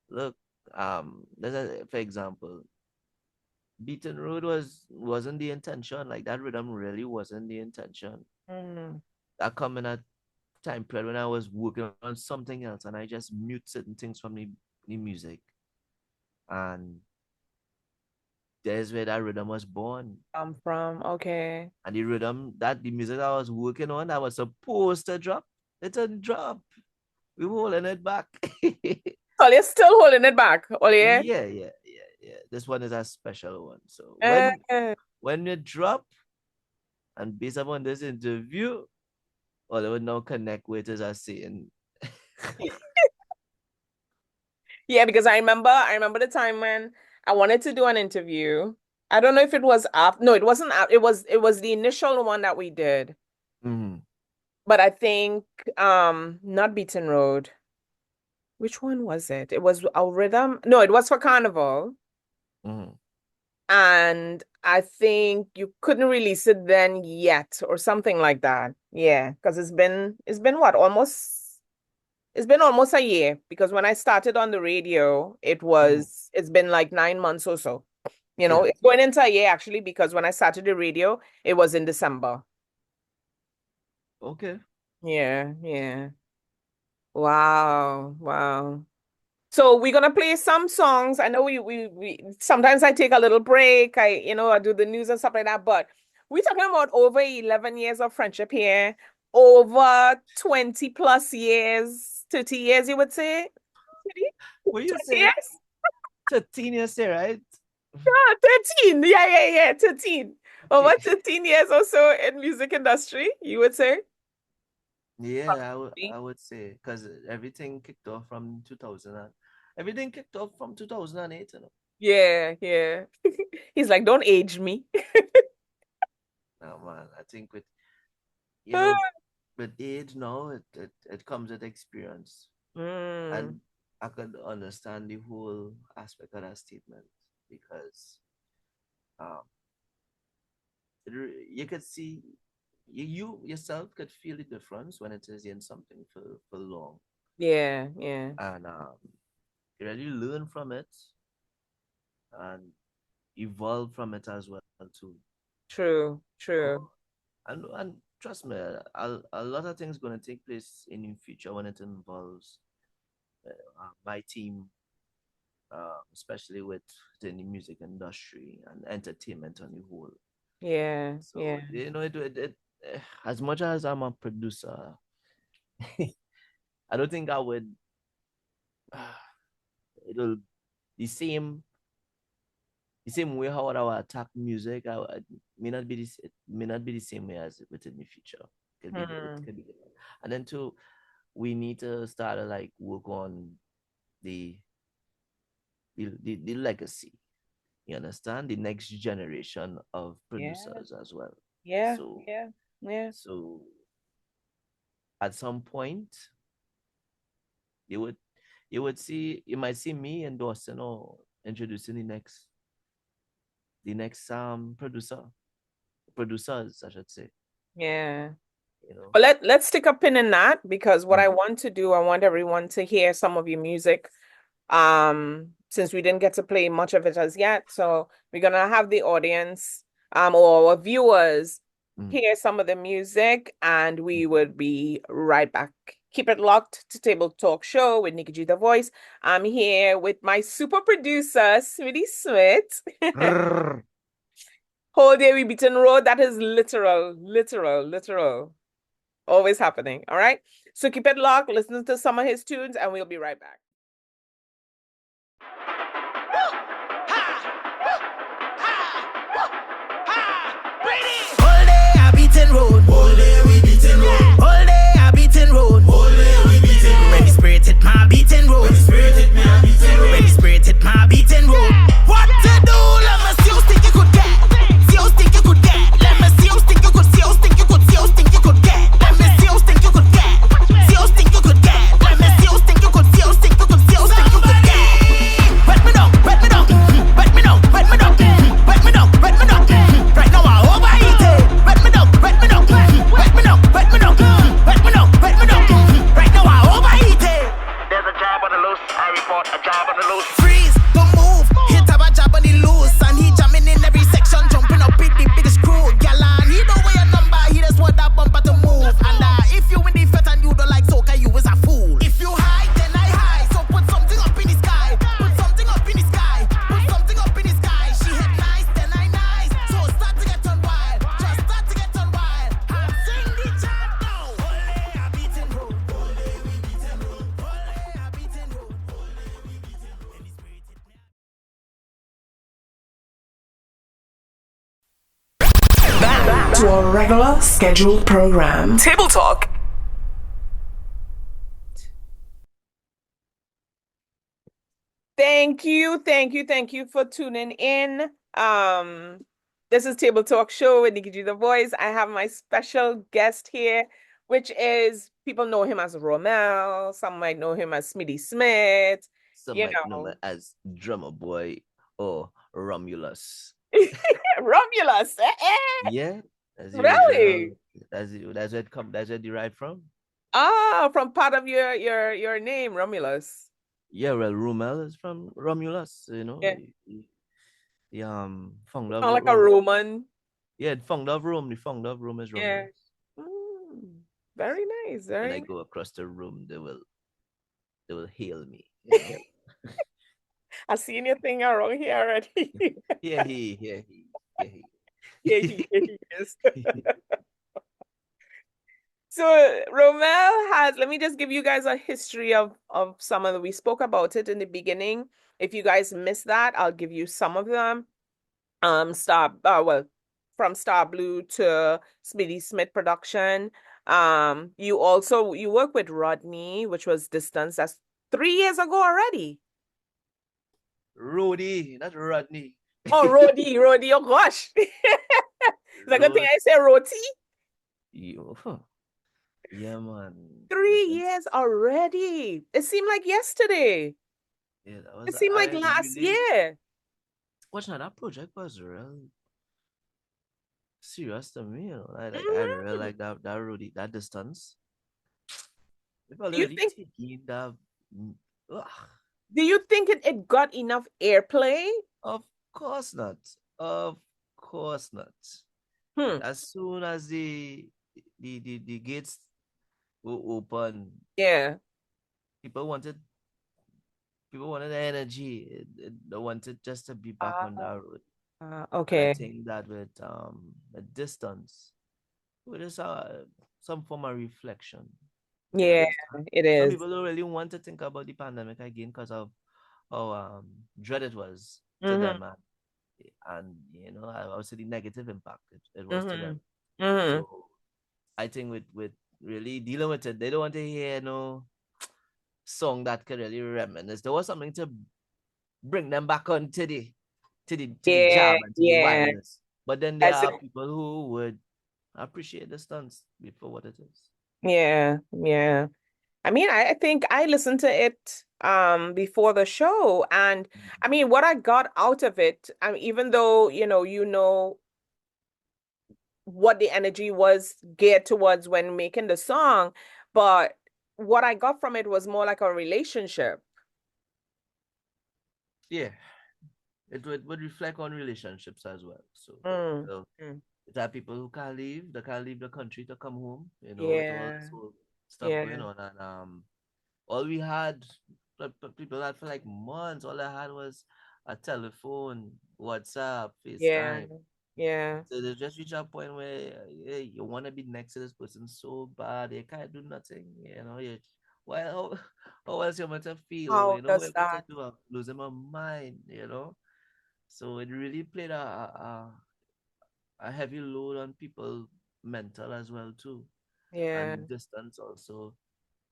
look, for example, Beaten Road wasn't the intention. Like that rhythm really wasn't the intention. I come in a time period when I was working on something else and I just mute certain things from the music. And there's where that rhythm was born. I'm from, okay. And the rhythm that the music I was working on that was supposed to drop, it didn't drop. We were holding it back. So you're still holding it back, Ollie? Yeah. This one is a special one. So Eh. when you drop, and based upon this interview, well, they would now connect with as I saying. Yeah, because I remember the time when I wanted to do an interview. I don't know if it was up. No, it wasn't up. It was the initial one that we did. Mhm. But I think not Beaten Road. Which one was it? It was our rhythm. No, it was for Carnival. Mhm. And I think you couldn't release it then yet or something like that. Yeah, because it's been what, it's been almost a year, because when I started on the radio, it's been like 9 months or so. You know, Yeah. it's going into a year actually, because when I started the radio, it was in December. Okay. Yeah. Wow. So we're gonna play some songs. I know we sometimes I take a little break. I do the news and stuff like that, but we're talking about over 11 years of friendship here, over 20 plus years, 30 years, you would say? 20 What you 20 say? years? 13 years, say, right? Ah, 13. Yeah, 13. Over Okay. 13 years or so in music industry, you would say? Yeah, I would say because everything kicked off from 2000 everything kicked off from 2008, you know. Yeah. He's like, don't age me. No, man, I think you know with age now it comes with experience. Mm, And I could understand the whole aspect of that statement because um you could see you yourself could feel the difference when it is in something for long. yeah. And you really learn from it and evolve from it as well too. True. So, and trust me, a lot of things going to take place in the future when it involves my team, especially with the music industry and entertainment on the whole. Yeah. So you know, as much as I'm a producer, I don't think I would. It'll the same way how I would attack music. I may not be it may not be the same way as within the future. It could be different. And then too, we need to start to like work on the the legacy. You understand? The next generation of Yeah. producers as well. Yeah. So Yeah. so at some point you might see me endorsing or introducing the next producers, I should say. Yeah. You know. But let's stick a pin in that, because what I Mm. want to do, I want everyone to hear some of your music. Since we didn't get to play much of it as yet, so we're gonna have the audience, or our viewers hear some of the music, and we would be right back. Keep it locked to Table Talk Show with Nikki G the Voice. I'm here with my super producer, Smiddy Smith. Whole day we beaten road. That is literal. Always happening. All right. So keep it locked, listen to some of his tunes, and we'll be right back. All day I beaten road. All day we beaten road. All day I beaten road. All day we beaten road. When the spirit hit my beaten road. When the spirit hit my beaten road. When the spirit hit my beaten road. What to do? Let me see how stick you could get. See how stick you could get. Let me see how stick you could. See how stick you could. See how stick you could get. Let me see how stick you could get. See how stick you could get. Let me see how stick you could. See how stick you could. See how stick you could get. Wet me down. Wet me down. Wet me down. Wet me down. Wet me down. Wet me down. Right now I overheat it. Wet me down. Wet me down. Wet me down. Wet me down. Wet me down. Wet me down. Right now I overheat it. There's a job on the loose. I report a job on the loose. Freeze, don't move. Hit up a job on the loose. And to our regular scheduled program. Table Talk. Thank you, thank you, thank you for tuning in. This is Table Talk Show with Nikki G the Voice. I have my special guest here, which is people know him as Romel. Some might know him as Smiddy Smith. Some You might know me know, as Drummer Boy or Romulus. Romulus. Yeah, as usual. Really? That's where it come. That's where it derived from. Ah, from part of your name, Romulus. Yeah, well, Romel is from Romulus. You know, Yeah, the founder of sound like a Rome. Roman. Yeah, the founder of Rome. The founder of Rome is Yeah. Romulus. Mm, very nice, When very I nice. go across the room, they will hail me. You know. I seen your thing around here already. Yeah, he. Yeah, he is. So Romel has, let me just give you guys a history of some of the, we spoke about it in the beginning. If you guys missed that, I'll give you some of them. Well, from StarBlu to Smiddy Smith production. You work with Rodney, which was Distance. That's 3 years ago already. Rody, not Rodney. Oh, Roddy, oh gosh. It's a good thing Rod, I say roti. huh. Yeah, man. 3 years already. It seemed like yesterday. Yeah, that It was seemed like I last really year. watching that project was real serious to me. I really Mhm. like that Rody, that distance. People Do you already think taking that. mm, ugh, do you think it got enough airplay? of course not. Of course not. Hmm. As soon as the gates were open, Yeah. people wanted people wanted the energy. They wanted just to be back on Ah, that road. And I okay. think that with the distance, with just some form of reflection. You Yeah, understand? it Some is. people don't really want to think about the pandemic again because of how dread it was to Mm-hmm. them, and you know, I would say the negative impact it was to them. Mm-hmm. Mm-hmm. So I think with really dealing with it, they don't want to hear no song that could really reminisce. There was something to bring them back on to the Yeah, jam and to the yeah. wildness. But then there I see. are people who would appreciate the stunts for what it is. Yeah, yeah. I mean, I think I listened to it before the show, and I mean what I got out of it, even though you know what the energy was geared towards when making the song, but what I got from it was more like a relationship. Yeah, it would reflect on relationships as well. So Mm, uh, mm. there are people who can't leave, they can't leave the country to come home, you know, with all Yeah, this whole stuff going yeah, on. And all we had, people had for like months, all I had was a telephone, WhatsApp, yeah, FaceTime. yeah. So they just reach a point where you want to be next to this person so bad, you can't do nothing, you know. Well, how else you meant to feel, How you know, what does you meant to that? do, I'm losing my mind, you know. So it really played a heavy load on people mental as well too. Yeah, And distance also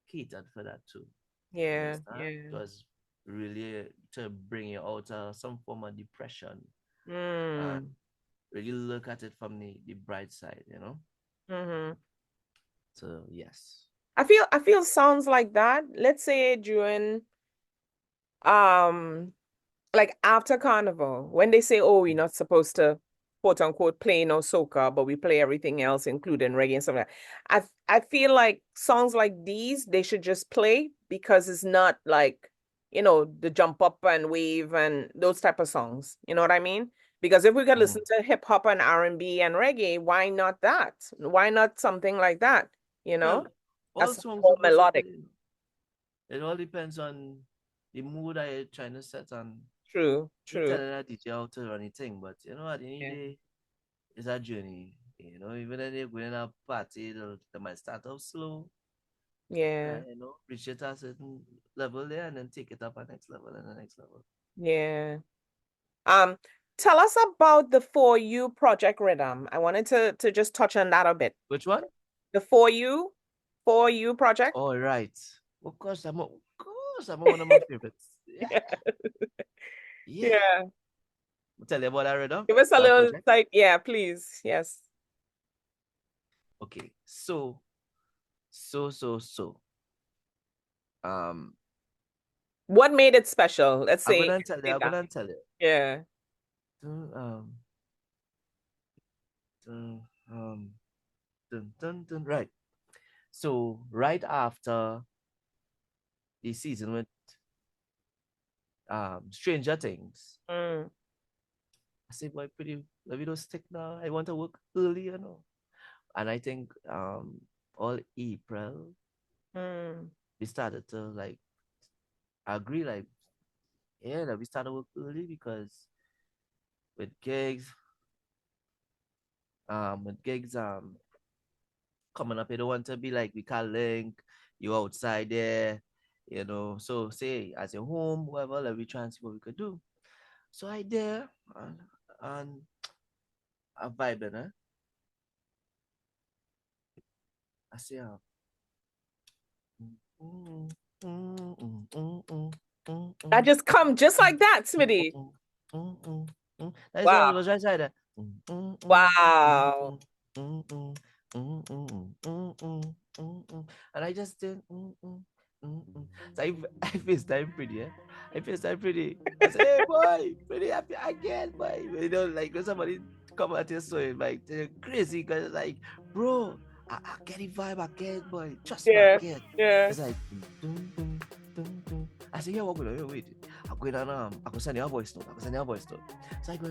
catered for that too. You yeah, understand? It yeah. was really to bring you out of some form of depression and Mm, really look at it from the bright side, you know? mm-hmm. So yes. I feel sounds like that. Let's say during um like after carnival, when they say, oh, we're not supposed to quote unquote play no soca, but we play everything else, including reggae and stuff like that. I feel like songs like these, they should just play because it's not like, the jump up and wave and those type of songs. You know what I mean? Because if we could listen Mhm. to hip hop and R&B and reggae, why not that? Why not something like that? You Well, know? all That's songs more supposed to melodic. play. It all depends on the mood I trying to set on. True, You true. telling a DJ how to run anything, but you know at the end of Yeah. the day, it's a journey. You know, even when you're going to a party, they might start off slow, Yeah. you know, reach it a certain level there and then take it up a next level and the next level. Yeah. Um, Tell us about the For You Project Rhythm. I wanted to just touch on that a bit. Which one? The For You Project. All right. Of course, I'm one of my favorites. Yeah. Yeah. Yeah. I'll tell you about that rhythm. Give us a That little project. like, yeah, please. Yes. Okay. So. Um, What made it special? Let's I'm say, gonna tell you. I'm that. gonna tell you. Yeah. Um, dun, um, dun. Right. So right after the season with Stranger Things, Mm, I said, boy, pretty, let me don't stick now. I want to work early, you know. And I think all April mm. we started to like agree, like, yeah, that we started work early because with gigs, coming up, you don't want to be like we can't link, you outside there, you know. So say as a home, whatever, like we try and see what we could do. So I there and I vibing, eh? I say, That just come just like that, Smitty. That is all. It Wow. was right side there. Wow. And I just did. So I FaceTime Preedy, yeah. I FaceTime Preedy. I say, hey boy, Preedy happy again, boy. You know, like when somebody come at you so like they're crazy because like, bro, I get the vibe again, boy. Trust me Yeah. again. Yeah. It's like I say, yeah, what going on? Wait. I'm going on I go send you a voice note. So I go,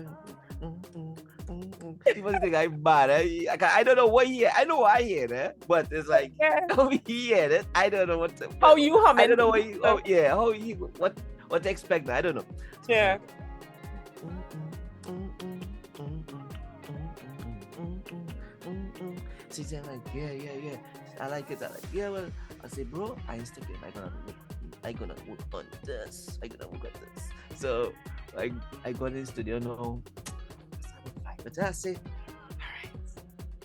people think I'm bad. I don't know what he I know why I hear it, but it's like Yeah. how he hear it. I don't know what to, How you humming? I don't know what you, oh yeah, how you what to expect. I don't know. So Yeah. She's saying like, yeah. I like it. Yeah, well, I say, bro, I ain't sticking. I gonna work on this. So I got in the studio now. But I say, all right,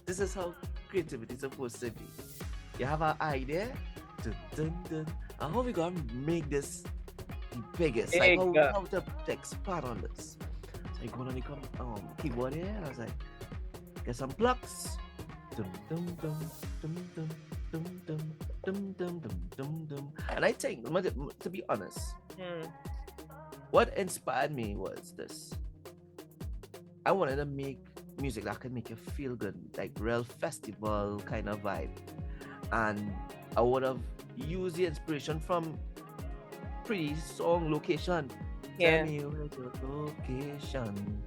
this is how creativity is supposed to be. You have an idea, and how we gonna make this the biggest? Like how to expand on this. So I go on the keyboard here, and I was like, get some plucks. And I think, to be honest, what inspired me was this. I wanted to make music that could make you feel good, like real festival kind of vibe. And I would have used the inspiration from Preedy's song Location. Yeah. Tell me where's your location.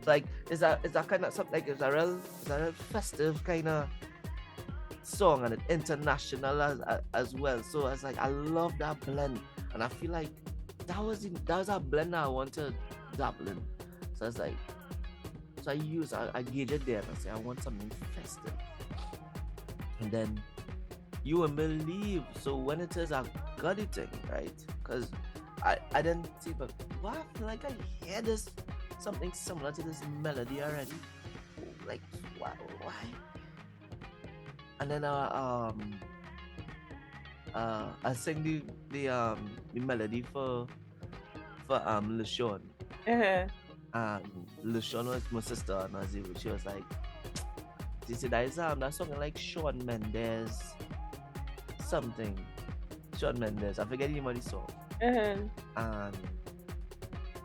Like it's that kind of something, like it's a real festive kind of song, and it's international as well. So I was like, I love that blend, and I feel like that was a blend that I want to dabble in. So I was like, so I gauge it there and I say I want something festive, and then you wouldn't believe. So when it says I got it thing, right? Because I didn't see, but why I feel like I hear this something similar to this melody already. Like why? And then I sing the melody for LaShawn. LaShawn was my sister, and she was like, she said that song like Shawn Mendes something. Shawn Mendes, I forget the name of the song. And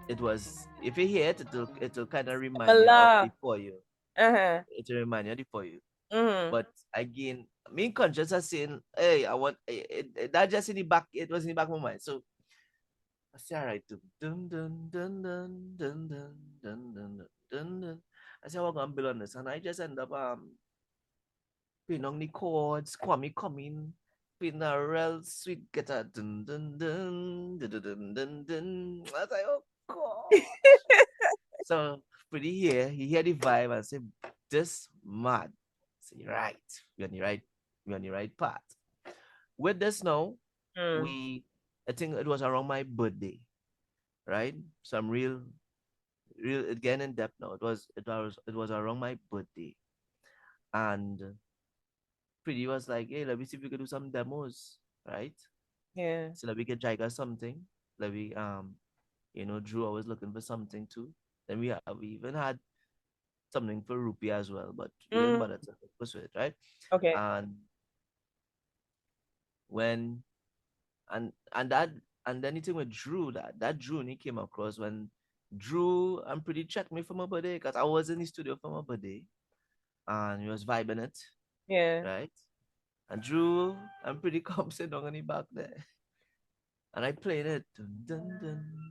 it was, if you hear it, it'll kind of remind you of before you. It'll remind you of before you. But again, me conscious are saying, hey, I want that just in the back. It was in the back of my mind. So I say, all right, dun dun dun dun dun dun dun dun dun dun. I say, I'm gonna build on this, and I just end up playing on the chords. Kwame coming, playing a real sweet guitar. Dun dun dun dun dun dun dun. I was like, oh god. So Preedy here, he hear the vibe and say, this mad. Say, right, we're on the right path. With this now, I think it was around my birthday, right? So I'm real real again in depth now. It was around my birthday, and Preedy was like, "Hey, let me see if we could do some demos, right? Yeah. So that we could jigger something. Let we Drew always looking for something too. Then we even had something for Rupee as well, but we didn't Mm, bother to pursue it, right? okay. And when and that and then anything with Drew, that Drew he came across when Drew I'm pretty checked me for my birthday because I was in the studio for my birthday and he was vibing it, Yeah. right? And Drew I'm pretty come sitting down on the back there. And I played it. Dun, dun,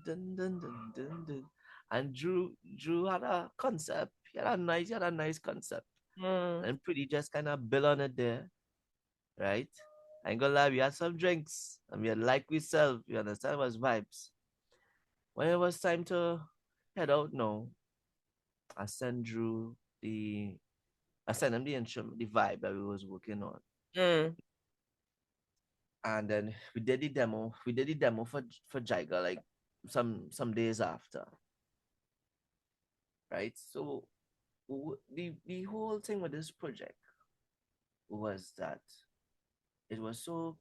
dun, dun, dun, dun, dun, dun. And Drew had a concept. He had a nice concept. Mm, And Pretty just kind of built on it there, right? I ain't gonna lie, we had some drinks and we had like we self, you understand, it was vibes. When it was time to head out now, I sent Drew the I sent him the instrument, the vibe that we was working on. mm. And then we did the demo. We did the demo for Jaiga like some days after, right? So the whole thing with this project was that it was so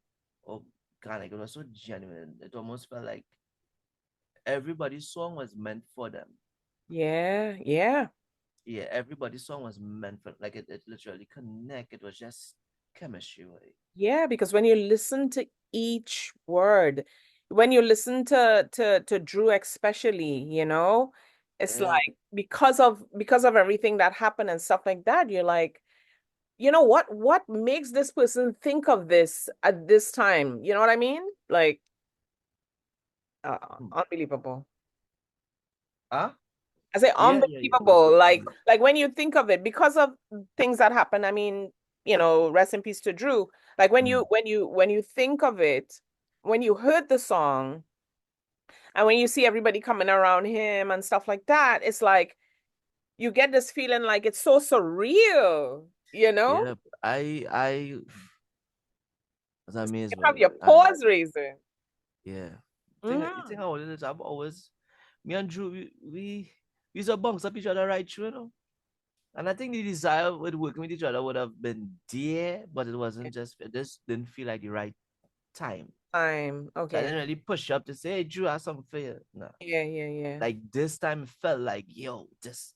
organic, it was so genuine. It almost felt like everybody's song was meant for them. Yeah. Yeah. Yeah, everybody's song was meant for like it literally connect. It was just chemistry. Like, Yeah, because when you listen to each word, when you listen to Drew especially, it's yeah. like because of everything that happened and stuff like that, you're like, what makes this person think of this at this time? You know what I mean? Like, Hmm. unbelievable. Huh? I say Yeah. unbelievable. Like when you think of it, because of things that happen, I mean, rest in peace to Drew. Like when Mhm. you think of it, when you heard the song and when you see everybody coming around him and stuff like that, it's like you get this feeling like it's so surreal, you know? Yeah, I was amazed You by have it. your paws raising. Yeah. You Hmm. think how it is? I've always me and Drew we used to bounce up each other right through, And I think the desire with working with each other would have been there, but it wasn't it just didn't feel like the right time. Time. So I Okay. didn't really push up to say, hey Drew, I have something for you. No. Yeah. Like this time it felt like, yo, this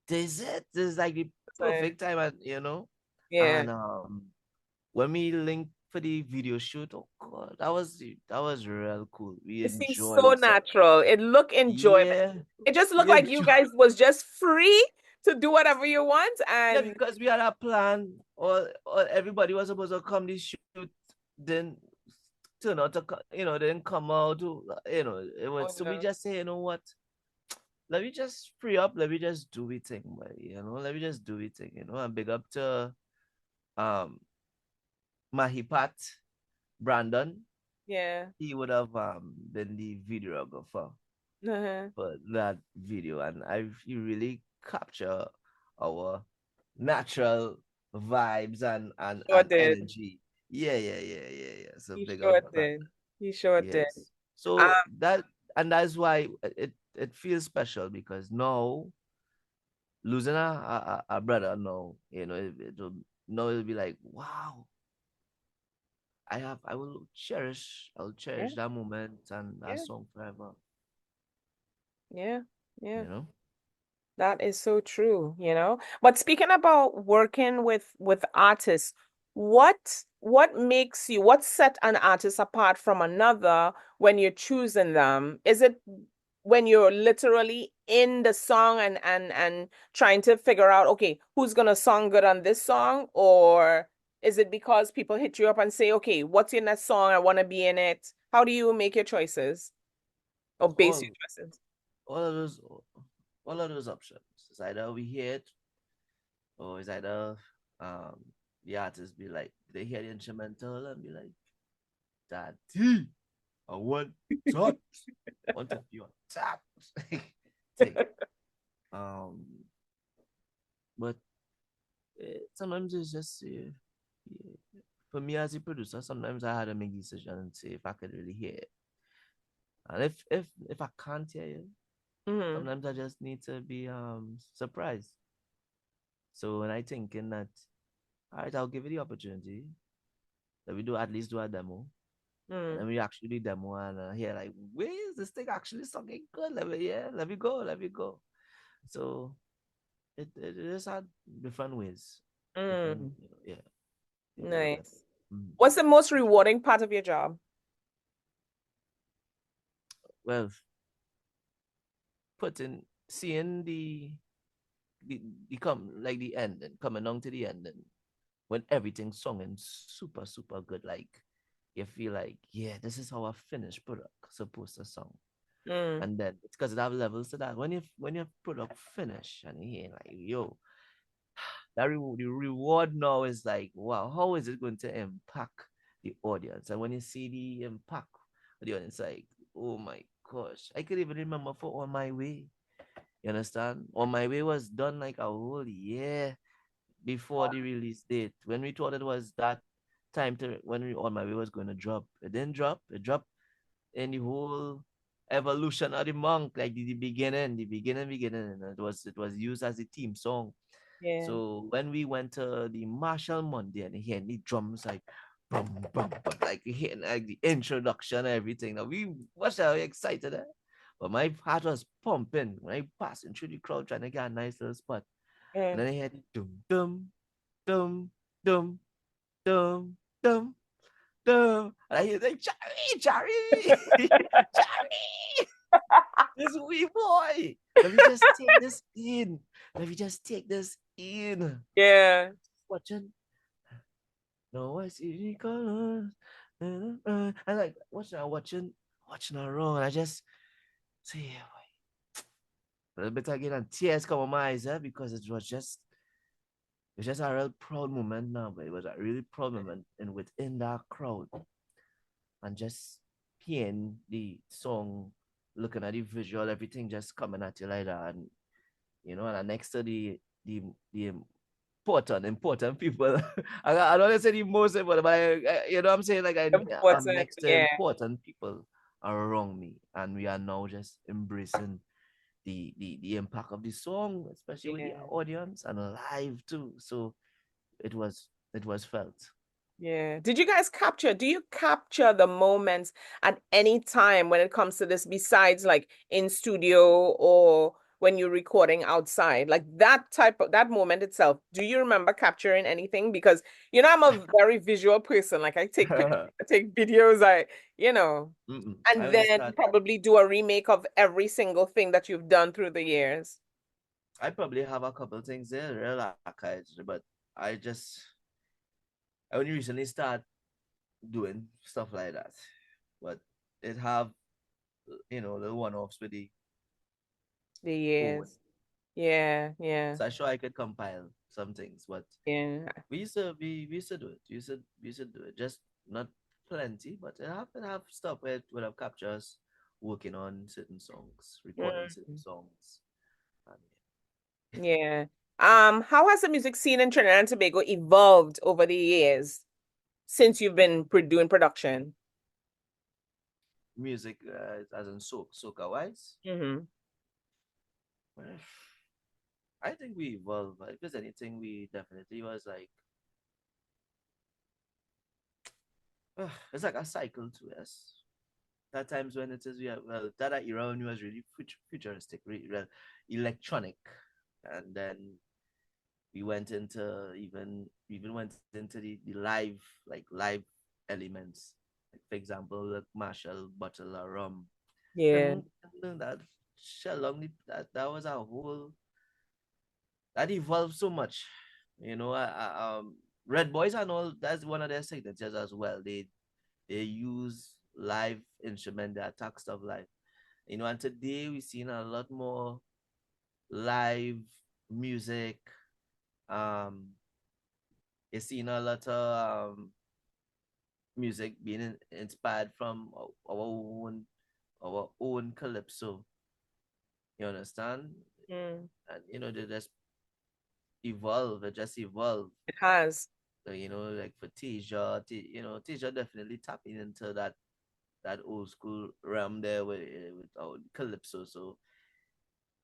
it. This is like the Time. perfect time and Yeah. and when we linked for the video shoot, oh god, that was real cool. We It seems enjoyed so ourselves. natural. It looked enjoyable. Yeah, It just looked we like you enjoyed. guys was just free to do whatever you want. Yeah, And because we had a plan, or everybody was supposed to come this shoot, then turn out to didn't come out. It oh was so we no. just say, you know what? Let me just free up. Let me just do it thing, let me just do it thing, and big up to um Mahipat Brandon. Yeah. He would have been the videographer Uh-huh. for that video, and he really capture our natural vibes Sure and did. energy. Yeah. So He big up sure for that. did. He sure did. Yes. Um, So that's why it feels special because now losing a brother now, it'll be like, wow, I will yeah, cherish that moment and that yeah, song forever. yeah, yeah. You know? That is so true. But speaking about working with artists, what set an artist apart from another when you're choosing them? Is it when you're literally in the song and trying to figure out, okay, who's gonna song good on this song? Or is it because people hit you up and say, okay, what's in that song? I want to be in it. How do you make your choices or It's base your choices? all of those all of those options. It's either we hear it or it's either um the artist be like they hear the instrumental and be like, Daddy, I want touch. I want to feel tap thing. Um but sometimes it's just for me as a producer, sometimes I had to make decision and say if I could really hear it. And if I can't hear you, Mm-hmm. Sometimes I just need to be surprised. So when I thinking that, all right, I'll give you the opportunity that we do at least do a demo. And Mm. then we actually do demo and hear like, where is this thing actually sounding good? Let me go, let me go. So it just had different ways, different, Mm. yeah, you can look at it. Nice. Mhm. What's the most rewarding part of your job? Well, seeing the come like the end and coming on to the end and when everything's sung and super super good, like you feel like yeah, this is how a finished product supposed to sound. Mm. And then it's because it have levels to that. When your product finish and you hear like yo, the reward now is like wow, how is it going to impact the audience? And when you see the impact of the audience, like oh my gosh, I could even remember for On My Way. You understand? On My Way was done like a whole year before the release date. When we thought it was that time to when we On My Way was going to drop, it didn't drop. It dropped in the whole evolution of the monk, like beginning, and it was used as a theme song. Yeah. So when we went to the Machel Monday and hearing the drums like bum, bum, bum, like hearing like the introduction and everything. Now we was so excited, eh? But my heart was pumping when I passing through the crowd trying to get a nice little spot. And Mm. then I heard dum dum dum dum dum dum dum. And I hear like Charlie, Charlie, this wee boy. Let me just take this in. Let me just take this in. Yeah. Watching. No, I see the colors. I like watching around. I just see a little bit again and tears come on my eyes, because it was just a real proud moment now, but it was a really proud moment and within that crowd and just hearing the song, looking at the visual, everything just coming at you like that. And and next to the important people. I don't want to say the most important, but you know what I'm saying? Like I'm Important. next to Yeah. important people around me, and we are now just embracing the impact of the song, especially with the Yeah. audience and live too. So it was felt. Yeah. Do you capture the moments at any time when it comes to this, besides like in studio or when you're recording outside? Like that moment itself, do you remember capturing anything? Because I'm a very visual person. Like I take pictures, I take videos, I and only then start. probably do a remake of every single thing that you've done through the years. I probably have a couple things there, real archives, but I only recently start doing stuff like that. But it have little one-offs with the The own. years. Yeah, yeah, So I sure I could compile some things, but yeah. we used to do it. We used to do it. Just not plenty, but it have stuff where it would have captured us working on certain songs, recording certain Mm. songs. And Yeah. How has the music scene in Trinidad and Tobago evolved over the years since you've been doing production? music, as in soca wise, Mm-hmm. I think we evolved. If there's anything, we definitely was like, it's like a cycle to us. That times when it is, that era when it was really futuristic, really, electronic, and then we went into even went into the live elements. Like for example, like Marshall bottle of rum. Yeah. And that shell long that was a whole that evolved so much. Red Boys and all, that's one of their signatures as well. They use live instrument, they attack stuff live. And today we've seen a lot more live music. Um, you're seeing a lot of music being inspired from our own calypso. You understand? Mm. And they just evolve. They just evolve. It has. So, like for Tisha, Tisha definitely tapping into that old school realm there with our calypso. So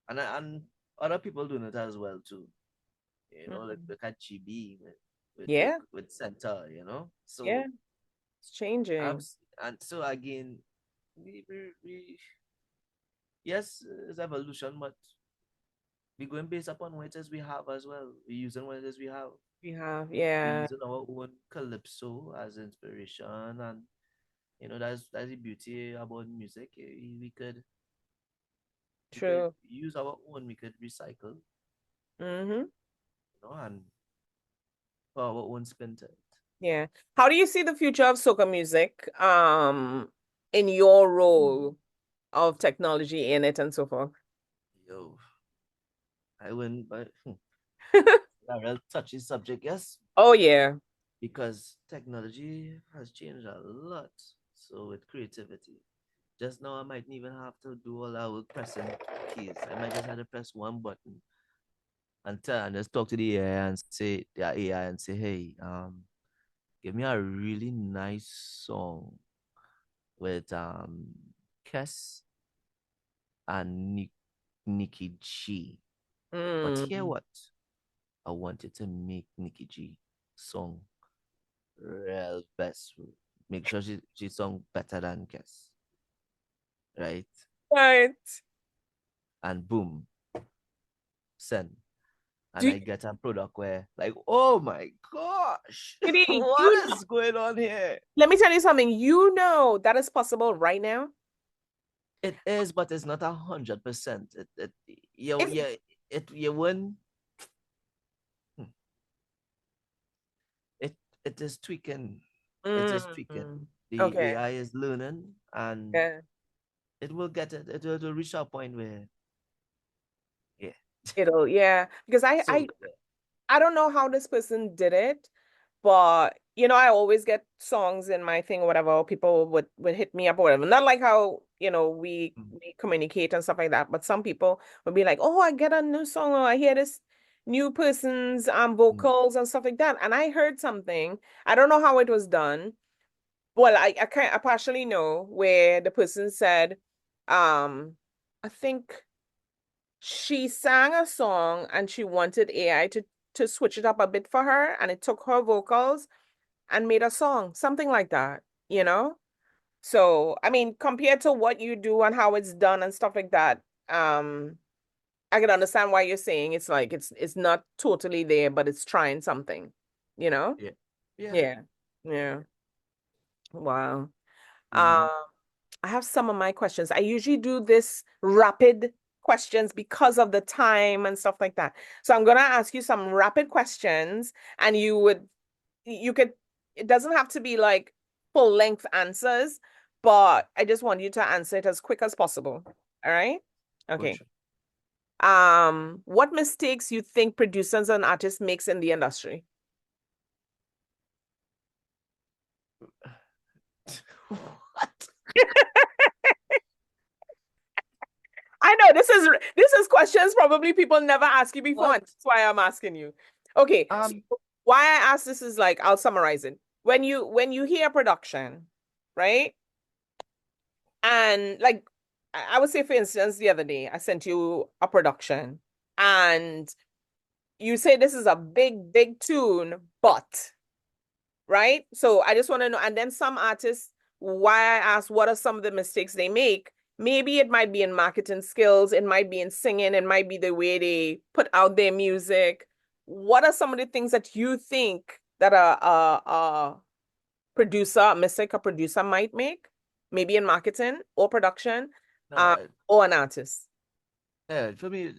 and other people doing it as well too. You know, like Mhm. look at GB Yeah, with Center, you know. yeah, So it's changing. and so again, we yes, it's evolution, but we going based upon what it is we have as well. We using what it is we have. We have, We yeah, using our own calypso as inspiration, and you know that's the beauty about music. We could true. use our own. We could recycle, Mm-hmm. you know, and put our own spin to it. Yeah. How do you see the future of soca music, in your role of technology in it and so forth? Yo, I wouldn't, but a real touchy subject, yes, Oh yeah, because technology has changed a lot. So with creativity, just now I might even have to do all that with pressing keys. I might just have to press one button and just talk to the AI and say the AI and say, hey, give me a really nice song with Kess and Nikki G. But here mm, what? I wanted to make Nikki G song real best. Make sure she sung better than Kess, right? right. And boom, send. And Do I get a product where like, oh my gosh, Preedy, what is going on here? let me tell you something. You know that is possible right now. It is, but it's not 100%. You If yeah, you wouldn't. hmm, It it is tweaking. It is tweaking. mm, The okay, AI is learning, and yeah, it will get it. It will reach a point where yeah. yeah, because So yeah. I don't know how this person did it, but I always get songs in my thing or whatever, or people would hit me up or whatever. Not like how, we Mm, we communicate and stuff like that, but some people would be like, "Oh, I get a new song, or I hear this new person's mm, vocals and stuff like that." And I heard something. I don't know how it was done. Well, I partially know where the person said, I think she sang a song and she wanted AI to switch it up a bit for her, and it took her vocals and made a song, something like that. So, I mean, compared to what you do and how it's done and stuff like that, I can understand why you're saying it's like it's not totally there, but it's trying something, you know? yeah. Yeah. Yeah. Yeah. Wow. Mm-hmm. Um, I have some of my questions. I usually do this rapid questions because of the time and stuff like that. So I'm gonna ask you some rapid questions, and you could, it doesn't have to be like full length answers, but I just want you to answer it as quick as possible. All right? Okay. Gotcha. What mistakes you think producers and artists makes in the industry? What? I know this is questions probably people never ask you before, What? and that's why I'm asking you. Okay, so Um. why I ask this is like, I'll summarize it. When you hear production, right? And like, I would say, for instance, the other day I sent you a production, and you say this is a big, big tune, but right? So I just want to know. And then some artists, why I ask what are some of the mistakes they make? Maybe it might be in marketing skills, it might be in singing, it might be the way they put out their music. What are some of the things that you think that a producer, a mistake a producer might make? Maybe in marketing or production, No. um, or an artist. Yeah. For me,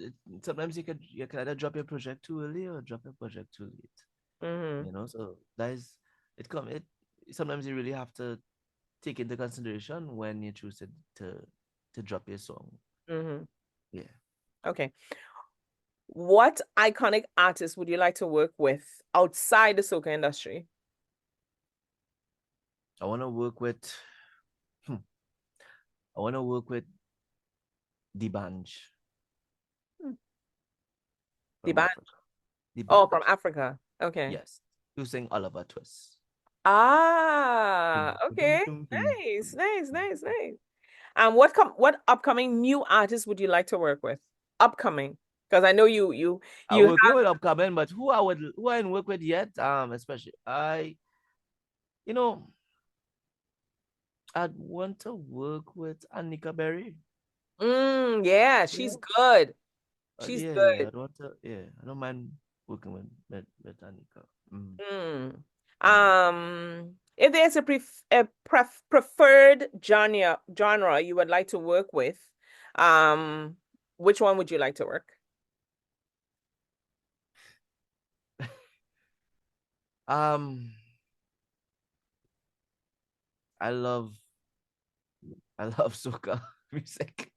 sometimes you can either drop your project too early or drop your project too late. Mm-hmm. You know. So that is it. Come it. Sometimes you really have to take into consideration when you choose to drop your song. Mm-hmm. Yeah. Okay. What iconic artist would you like to work with outside the soca industry? I want to work with. Hmm, I want to work with Dibanj Hmm. The from band? Africa. Oh, from Dibanj. Africa. Okay. Yes. You sing Oliver Twist. Ah, Dum, dum, dum, okay. dum, dum, Nice, dum, nice, dum, nice, dum. nice. What upcoming new artist would you like to work with? upcoming? Because I know you I you working with upcoming, but who I didn't work with yet, especially you know, I'd want to work with Anika Berry. yeah, she's good. She's Yeah, good. I'd want to, yeah, I don't mind working with Anika. If there's a preferred genre you would like to work with, um, which one would you like to work? Um, I love soca music.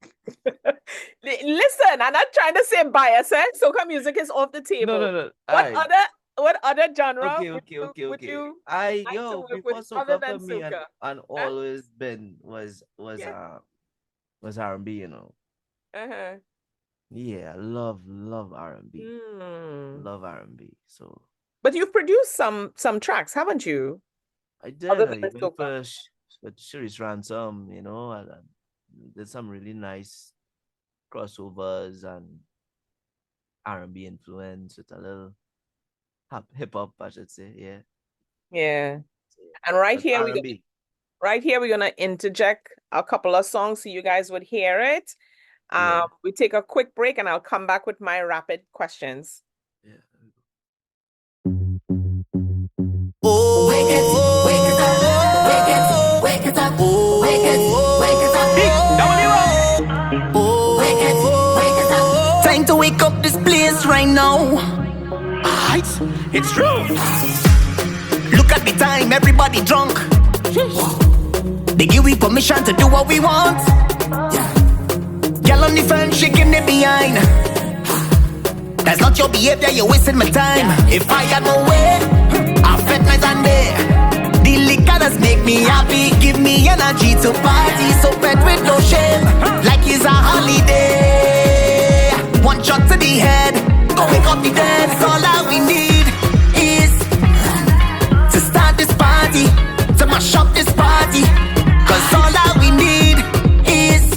Listen, I'm not trying to say bias, eh? Soca music is off the No, table. no, no. What I other what other genre Okay, okay, okay, would okay. you I like to yo work with before other soca for than me soca? and Huh? always been Yeah. was R&B, you know. Uh-huh. Yeah, I love R&B. Hmm. Love R&B. So But you've produced some tracks, haven't you? I Other did than even soca. first with Sharice Ransom, you know, I did some really nice crossovers and R&B influence with a little hip hop, I should say. Yeah. Yeah. So, yeah. And But R&B. right here we're gonna interject a couple of songs so you guys would hear it. Yeah. We take a quick break and I'll come back with my rapid questions. Yeah. Time to wake up this place right now. Alright, it's true. Look at the time, everybody drunk. They give we permission to do what we want. Girl on the front shaking it behind. That's not your behavior, you're wasting my time. If I had my way, I'll fet night and day. The liquor does make me happy, give me energy to party. So pet with no shame, like it's a holiday. One shot to the head, go wake up the dead. All that we need is to start this party, to mash up this party. Cause all that we need is,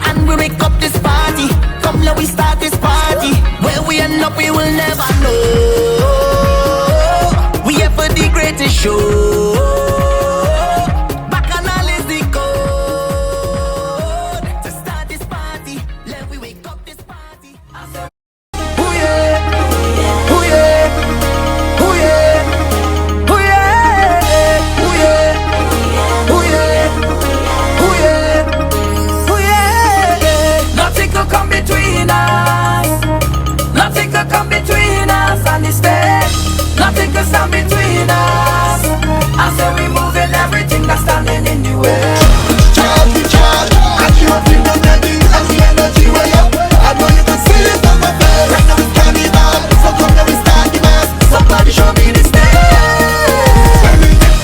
and we wake up this party. Come let we start this party. Where we end up we will never know. We here for the greatest show. Bacchanal is the code. To start this party, let we wake up this party. Ooh yeah, ooh yeah, ooh yeah, ooh yeah, ooh yeah, ooh yeah, ooh yeah, ooh yeah. Nothing could come between us. Nothing could come between us and the stage. Nothing could stand between us. I say we moving everything that's standing in the way. Charge, I can't feel no energy as the energy way up. I know you can see it on my face. Right now it's carnival, so come let me start the mass. Somebody show me the stage.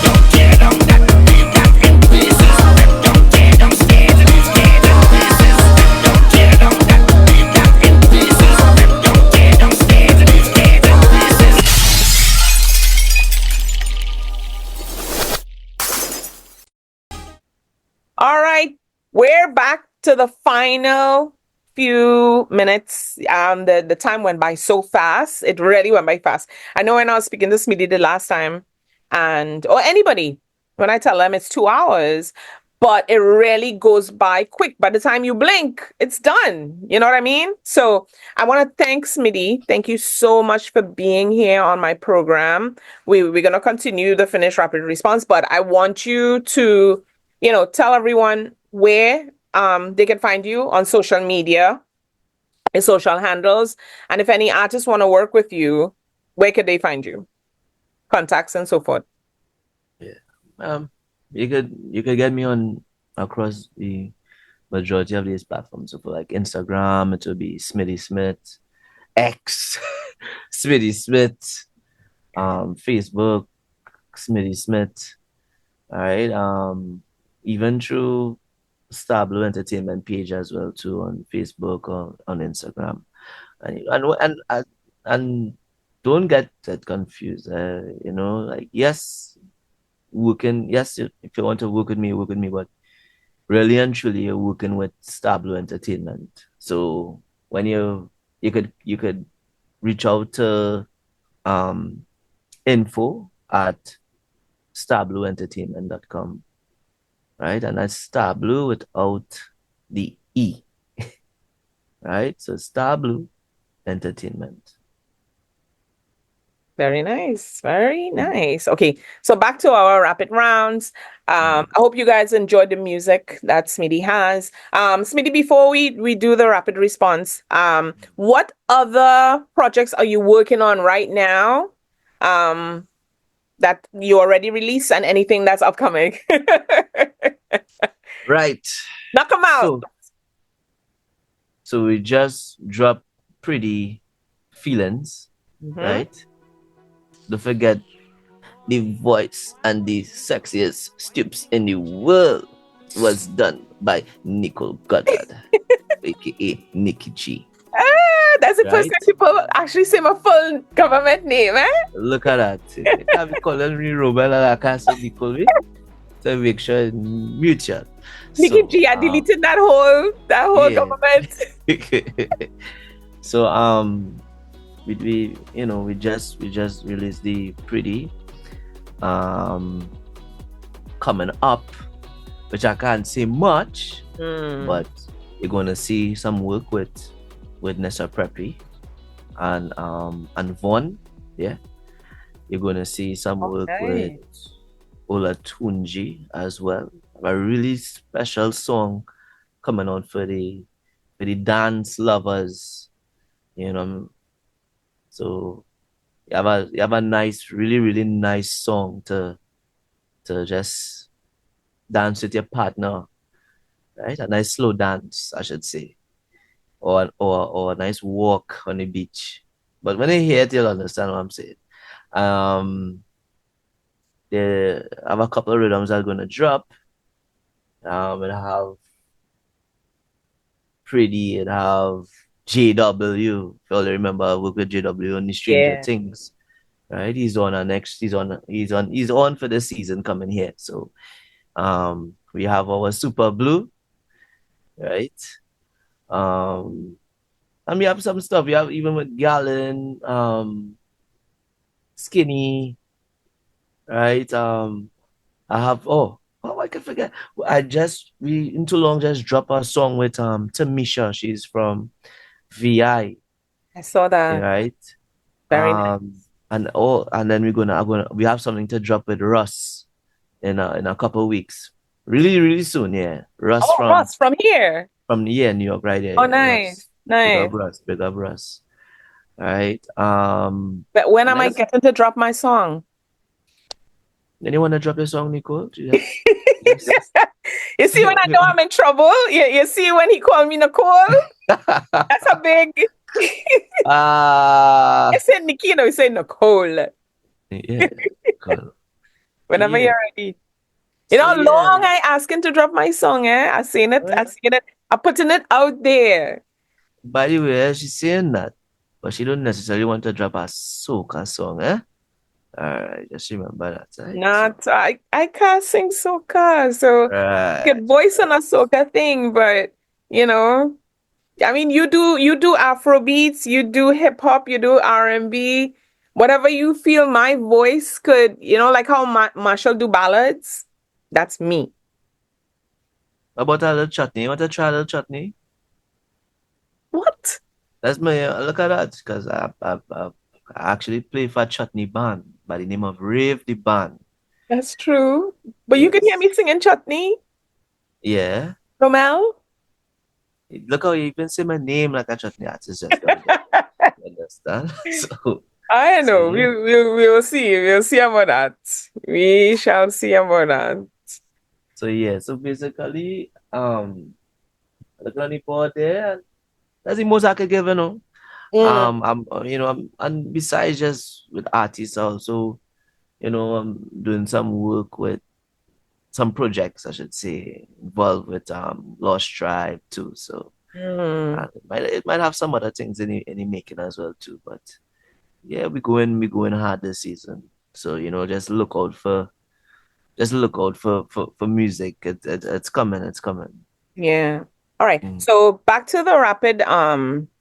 Don't tear down that beat that in pieces. Don't tear down stage and it's dead in pieces. Don't tear down that beat that in pieces. Don't tear down stage and it's dead in pieces. All right, we're back to the final few minutes. The time went by so fast. It really went by fast. I know when I was speaking to Smiddy the last time, or anybody, when I tell them it's 2 hours, but it really goes by quick. By the time you blink, it's done. You know what I mean? So I want to thank Smiddy. Thank you so much for being here on my program. We're gonna continue the finished rapid response, but I want you to tell everyone where they can find you on social media, your social handles, and if any artists want to work with you, where could they find you? Contacts and so forth. Yeah. You could get me on across the majority of these platforms. So for like Instagram, it will be Smiddy Smith, X, Smiddy Smith, Facebook, Smiddy Smith. All right. Even through StarBlu Entertainment page as well too on Facebook or on Instagram. And don't get that confused. Like yes, if you want to work with me, but really and truly you're working with StarBlu Entertainment. So when you could reach out to info at starbluentertainment.com, right? And that's StarBlu without the E, right? So StarBlu Entertainment. Very nice. Very nice. Okay, so back to our rapid rounds. I hope you guys enjoyed the music that Smiddy has. Smiddy, before we do the rapid response, what other projects are you working on right now? That you already released and anything that's upcoming. Right. Knock them out. So we just dropped Preedy Feelings, right? Don't forget the voice and the sexiest stoops in the world was done by Nicole Goddard, aka Nikki G. That's the first time people actually say my full government name, eh? Look at that. I've been calling me Robert, I can't say Nicole. So make sure it's mutual. Nikki G, I deleted that whole government. So we just released the Preedy coming up, which I can't say much, but you're gonna see some work with Nessa Preppy and Vaughn. Yeah, you're gonna see some work with Ola Tunji as well. A really special song coming on for the dance lovers, you know. So you have a nice, really nice song to just dance with your partner, right? A nice slow dance, I should say, or a nice walk on the beach. But when you hear it, you'll understand what I'm saying. They have a couple of rhythms that are gonna drop. And have Preedy and have JW. If you all remember, I work with JW on the Stranger Things. Right? He's on for the season coming here. So we have our Super Blue, right? And we have some stuff. We have even with Gallon, Skinny, right? I have I can forget. We in too long just drop a song with Tamisha. She's from VI. I saw that. Right. Very nice. And then we have something to drop with Russ in a couple of weeks. Really soon, yeah. Russ from here. From New York, right there. Oh, nice. Russ. Big up Russ. Right. But when am I getting to drop my song? Then you want to drop your song, Nicole? You see when I know I'm in trouble? You see when he called me Nicole? That's a big... I said Nikki, he said Nicole. Yeah. Cool. Whenever you're ready. You know how long I asking to drop my song, eh? I seen it. I'm putting it out there. By the way, she's saying that, but she don't necessarily want to drop a soca song, eh? Alright, just remember that. Right? I can't sing soca, so get voice on a soca thing, but I mean, you do Afro beats, you do hip hop, you do R&B, whatever you feel my voice could, like how Machel do ballads. That's me. About a little chutney? You want to try a little chutney? What? That's my look at that, because I actually play for a chutney band by the name of Rave the Band. That's true. But you can hear me singing chutney. Yeah. Romel? Look how you even say my name like a chutney artist. Just you understand? So I know. We will see. We'll see about that. We shall see about that. So yeah. So basically, look on the board there. That's the most I could give, and besides just with artists also, I'm doing some work with some projects, I should say, involved with Lost Tribe too. So it might have some other things in the making as well too. But yeah, we going hard this season. So just look out for music. It's coming. Yeah. All right. Mm. So back to the rapid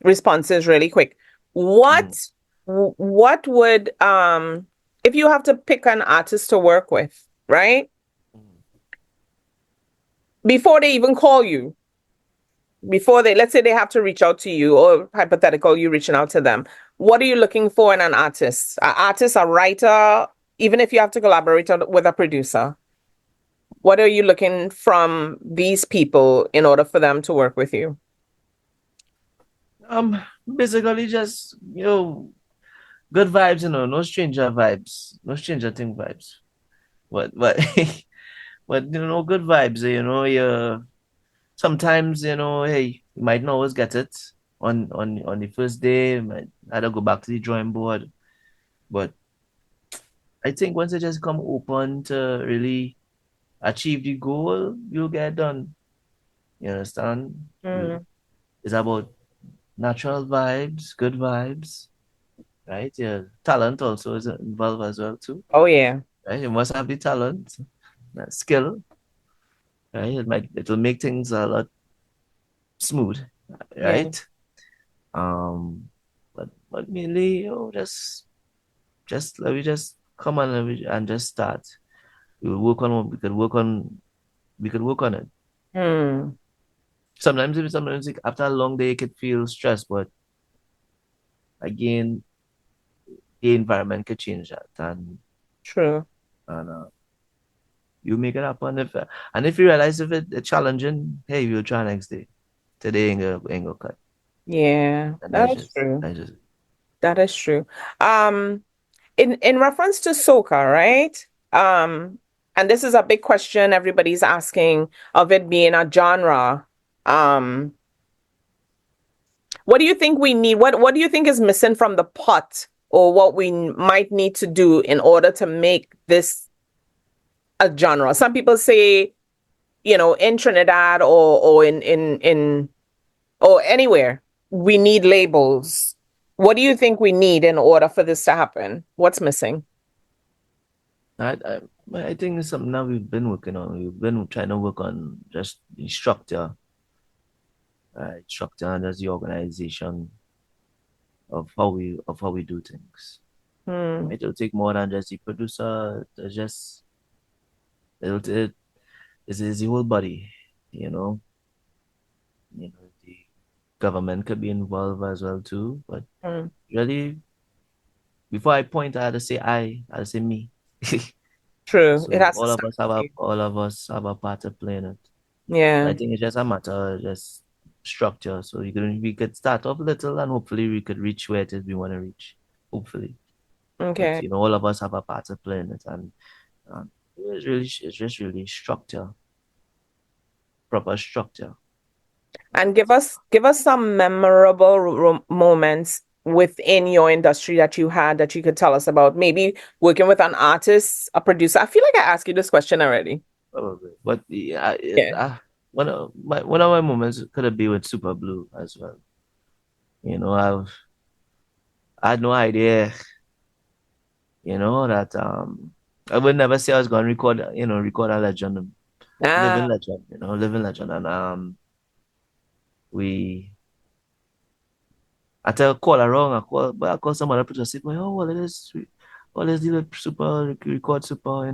responses really quick. Mm. What would if you have to pick an artist to work with, right? Before they even call you, before they, let's say they have to reach out to you, or hypothetical, you reaching out to them, what are you looking for in an artist? An artist, a writer, even if you have to collaborate with a producer, what are you looking from these people in order for them to work with you? Basically just, good vibes, no stranger vibes, no stranger thing vibes. But but good vibes, you sometimes, hey, you might not always get it on the first day, you might either go back to the drawing board. But I think once you just come open to really achieve the goal, you'll get done. You understand? Mm. It's about natural vibes, good vibes, right? Yeah, talent also is involved as well too, Oh yeah. right? You must have the talent, that skill, right? It'll make things a lot smooth, Yeah. right? Um, but mainly, just let me just come on and just start. We will work on what we could work on it. Hmm. Sometimes like, after a long day, it could feel stressed, but again, the environment could change that, True. and you make it happen. If you realize if it's challenging, hey, we'll try next day. Today ain't gonna cut, Yeah, and that is true. that's just That is true. Um, in reference to soca, right? And this is a big question everybody's asking of it being a genre. Um, what do you think we need? What do you think is missing from the pot, or what we might need to do in order to make this a genre? Some people say, in Trinidad or in or anywhere, we need labels. What do you think we need in order for this to happen? What's missing? I, I I think it's something that we've been working on. We've been trying to work on just the structure, right? Structure and just the organization of how we do things. Hmm, It'll take more than just the producer. It is the whole body, you know. The government could be involved as well too. But hmm. really, before I point, I had to say me. True. It So has to start with you. all of us have a part to play in it. And I Yeah. think it's just a matter of just structure. So we could start off little and hopefully we could reach where it is we want to reach. Hopefully. But Okay. all of us have a part to play in it, and it's just really structure, proper structure. And Right. give us some memorable moments within your industry that you had that you could tell us about. Maybe working with an artist, a producer. I feel like I asked you this question already. Probably. But yeah, Yeah. one of my moments could have been with Super Blue as well. I had no idea, that I would never say I was gonna record a legend, Ah, living legend. And we I tell call around, I call some other producer, say, boy, oh well let's do the super record super,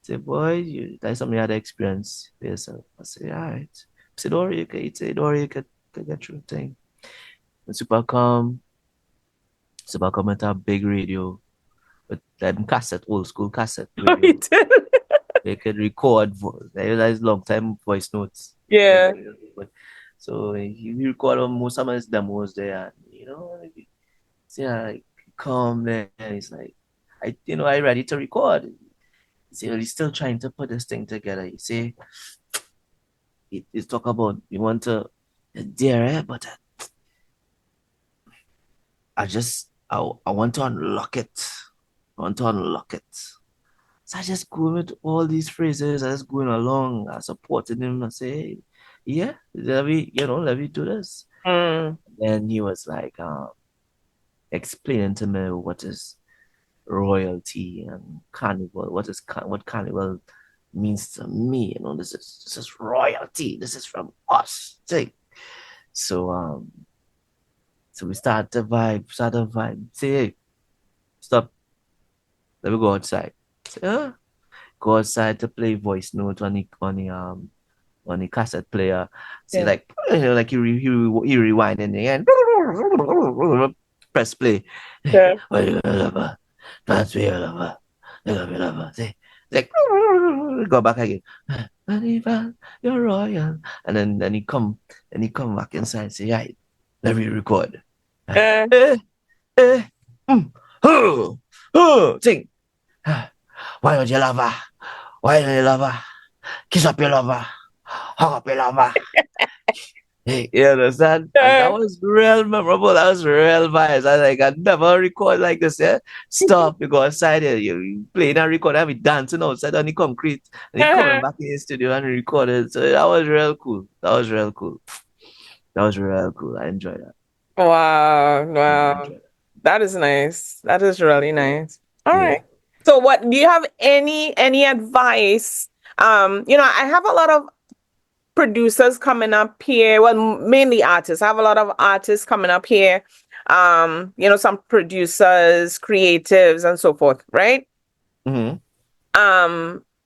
say, boy, that's something you had experience for yourself. I say, all right. I said, don't worry, you could get through the thing. And super come with a big radio with them old school cassette oh, you radio. did. They could record they realize long time voice notes. Yeah. But so he record on most of his demos there, and yeah, like come there and he's like, I ready to record. He's still trying to put this thing together. You see, he's talk about you want to dare it, but I want to unlock it. I want to unlock it. So I just go with all these phrases, I just going along, I supported him and say, hey, yeah, let me do this. Mm, Then he was like explaining to me what is royalty and carnival, what carnival means to me. You know, this is royalty. This is from us. See? So so we start to vibe, Say, hey, stop. Let me go outside. Say, huh? Go outside to play voice note on the cassette player. See, Yeah. like like you rewind in the end. Press play. Yeah. What you love her? That's what you love her. You love her. See, like go back again. Annival, you're royal. And he come back inside and say, right, let me record. Uh, Eh, eh, oh, oh, sing. Why don't you love her? Why don't you love her? Kiss up your lover. Hug up your lover. Hey, you understand? And that uh, was real memorable. That was real vibes. I like I never record like this, yeah. Stop, you go outside here, you playing and record, I be dancing outside on the concrete, and he coming uh, back in the studio and recorded. So that was real cool. That was real cool. That was real cool. I enjoyed that. wow. I Wow. enjoyed that. That is nice. That is really nice. All Yeah. right. So what do you have any advice? I have a lot of producers coming up here. Well, mainly artists. I have a lot of artists coming up here. Some producers, creatives, and so forth, right? Mm-hmm.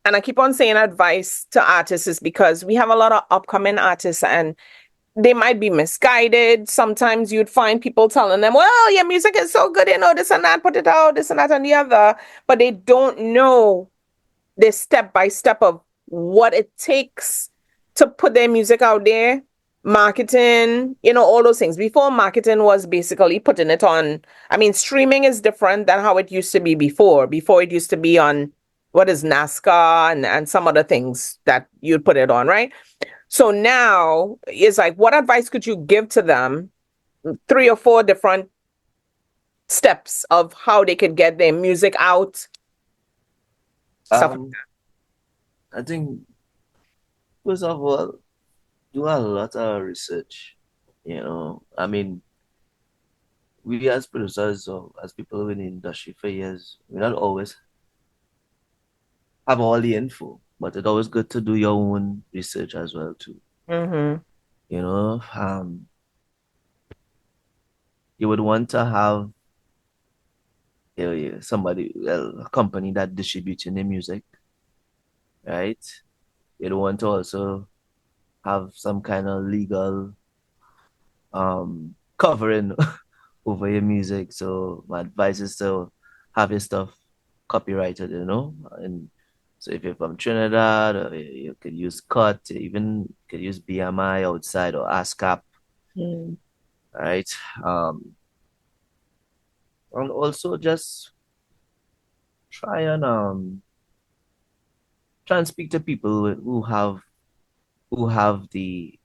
And I keep on saying advice to artists is because we have a lot of upcoming artists and they might be misguided. Sometimes you'd find people telling them, well, your music is so good, this and that, put it out, this and that and the other, but they don't know the step by step of what it takes to put their music out there, marketing, all those things. Before, marketing was basically putting it on. I mean, streaming is different than how it used to be before. Before, it used to be on what is NASCAR and some other things that you'd put it on, right? So now it's like, what advice could you give to them? Three or four different steps of how they could get their music out, stuff like Um, I think first of all, do a lot of research. You know, I mean, we as producers or as people in the industry for years, we not always have all the info, but it's always good to do your own research as well too. that. Mm-hmm. You know, you would want to have somebody, well, a company that distributes the music, right? You'd want to also have some kind of legal covering over your music. So my advice is to have your stuff copyrighted, and so if you're from Trinidad, you could use cut, even you could use BMI outside or ASCAP, Mm. right? Um, and also just try and try and speak to people who have the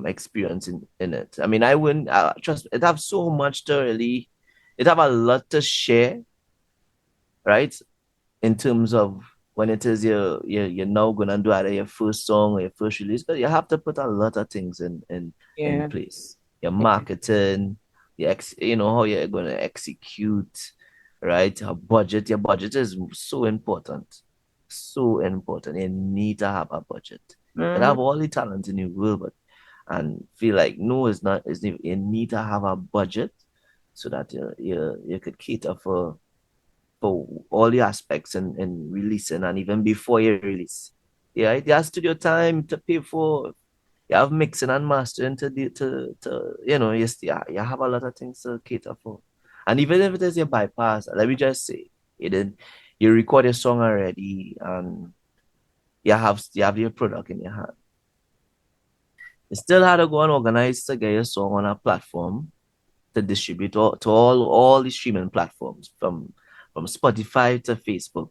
experience in it. I mean, I wouldn't trust it have so much to really it have a lot to share, right? In terms of when it is you're now gonna do either your first song or your first release, but you have to put a lot of things in Yeah. place. Your marketing, how you're gonna execute, right? Your budget is so important. So important. You need to have a budget. You can Mm-hmm. have all the talent in the world, but and feel like no, it's not. You need to have a budget so that you could cater for all the aspects and releasing and even before you release. Yeah, you have studio time to pay for. You have mixing and mastering to you have a lot of things to cater for. And even if it is your bypass, let me just say, you record a song already and you have your product in your hand. You still had to go and organize to get your song on a platform to distribute to all the streaming platforms from Spotify to Facebook,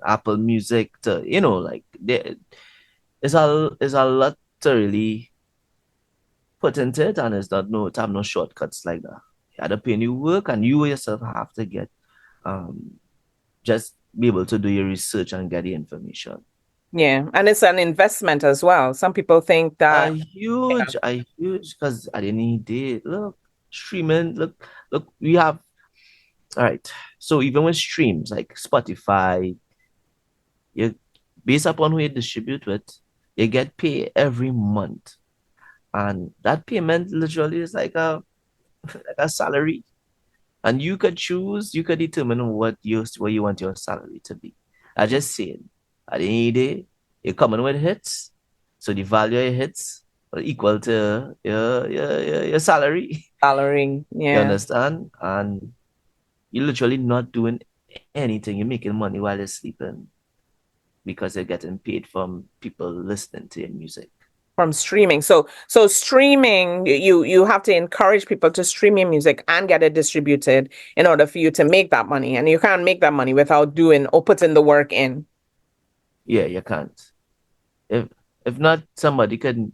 Apple Music to like it's a lot to really put into it, and it have no shortcuts like that. You had to put in the work, and you yourself have to get um just be able to do your research and get the information. Yeah. And it's an investment as well. Some people think A that, yeah. huge, a huge, because at the end of the day, look, streaming, look, we have all right. So even with streams like Spotify, you based upon who you distribute with, you get paid every month. And that payment literally is like a salary. And you could choose, you could determine what you want your salary to be. I just saying, at the end of the day, you're coming with hits. So the value of your hits are equal to your salary. Salary. You Yeah. understand? And you're literally not doing anything. You're making money while you're sleeping because you're getting paid from people listening to your music. From streaming. So streaming, you have to encourage people to stream your music and get it distributed in order for you to make that money. And you can't make that money without doing or putting the work in. Yeah, you can't. If not, somebody could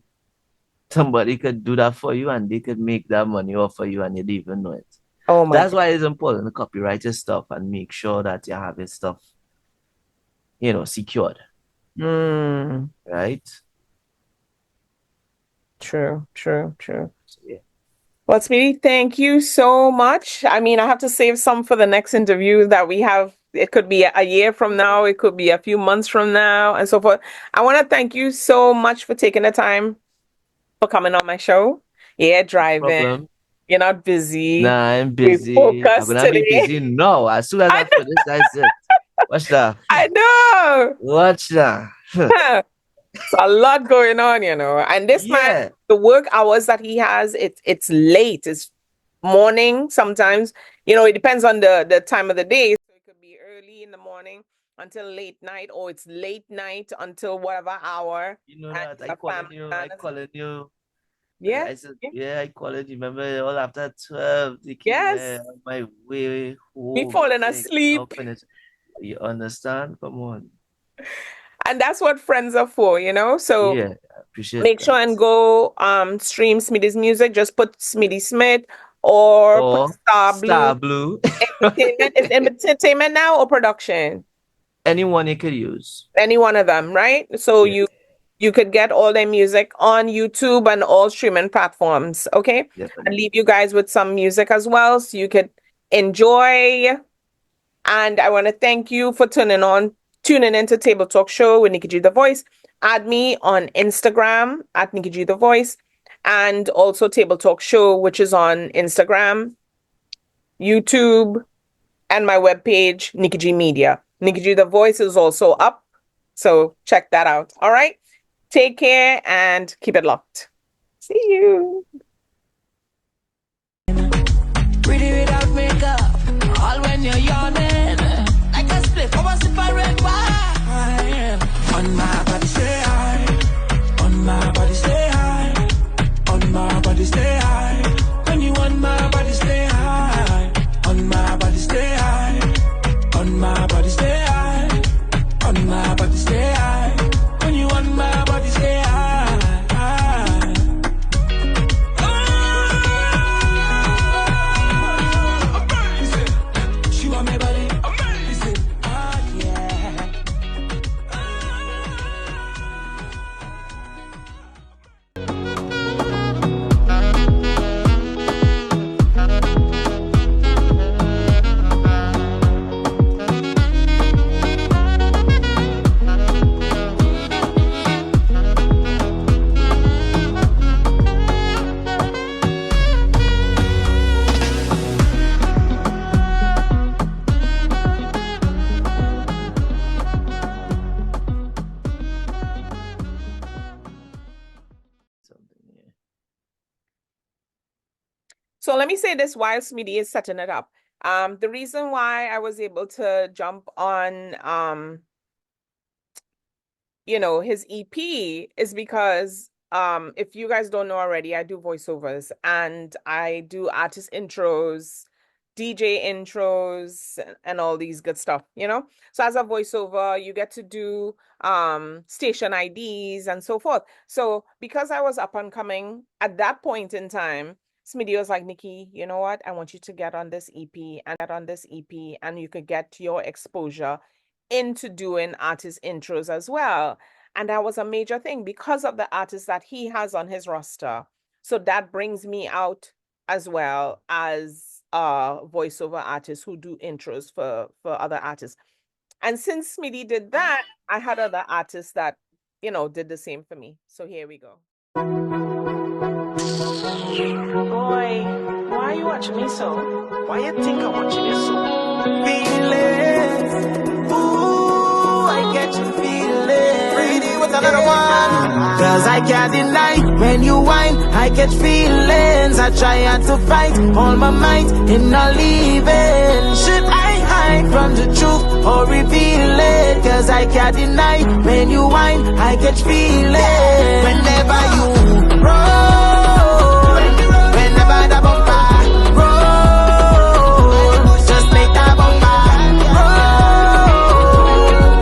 do that for you and they could make that money off for you and you didn't even know it. Oh my That's God. why it's important to copyright your stuff and make sure that you have your stuff, secured, Mm, right? true. So, yeah. Well, Speedy, thank you so much. I mean, I have to save some for the next interview that we have. It could be a year from now, it could be a few months from now, and so forth. I want to thank you so much for taking the time for coming on my show. Yeah, driving. Problem. You're not busy. Nah, I'm We busy. I'm focused gonna be today. busy now. As soon as I I know. finish, that's it. Watch that. I know. Watch that. It's a lot going on, And this man, Yeah. the work hours that he has, it's late. It's morning sometimes. It depends on the time of the day. So it could be early in the morning until late night, or it's late night until whatever hour. You know And that he's a family man. Yeah. I said, yeah, I call it. Remember, all after 12, thinking, Yes. on my way Be home. falling Think, now asleep. finish. You understand? Come on. And that's what friends are for, So Yeah, I appreciate make sure that. and go stream Smiddy's music. Just put Smiddy Smith or put Or StarBlu StarBlu. Entertainment. Is entertainment now or production? Anyone you could use. Any one of them, right? So Yeah, you could get all their music on YouTube and all streaming platforms. Okay. And definitely. leave you guys with some music as well so you could enjoy. And I want to thank you for tuning into Table Talk Show with Nikki G The Voice. Add me on Instagram at Nikki G The Voice, and also Table Talk Show, which is on Instagram, YouTube, and my webpage, Nikki G Media. Nikki G The Voice is also up, so check that out. All right. Take care and keep it locked. See you. Pretty without makeup, all when you're yawning. Like a split, come on, sip a red wine. On my body, stay high. On my body, stay high. On my body, stay high. When you on my body, stay high. On my body, stay high. On my body, stay high. On my body, stay high. When you on my body, stay high. She want my body amazing. Yeah. So let me say this while Smitty is setting it up. The reason why I was able to jump on his EP is because if you guys don't know already, I do voiceovers and I do artist intros, DJ intros, and all these good stuff, So as a voiceover, you get to do station IDs and so forth. So because I was up and coming at that point in time, Smitty was like, Nikki, you know what? I want you to get on this EP and you could get your exposure into doing artist intros as well. And that was a major thing because of the artists that he has on his roster. So that brings me out as well as voiceover artists who do intros for other artists. And since Smiddy did that, I had other artists that, you know, did the same for me. So here we go. Boy, why are you watching me so? Why you think I'm watching you so? Feelings, ooh, I get you feeling. Preedy with another one. Cause I can't deny when you whine, I catch feelings. I try not to fight all my might in not leaving. Should I hide from the truth or reveal it? Cause I can't deny when you whine, I catch feelings. Whenever you roll, whenever the bumper roll, just make that bumper roll.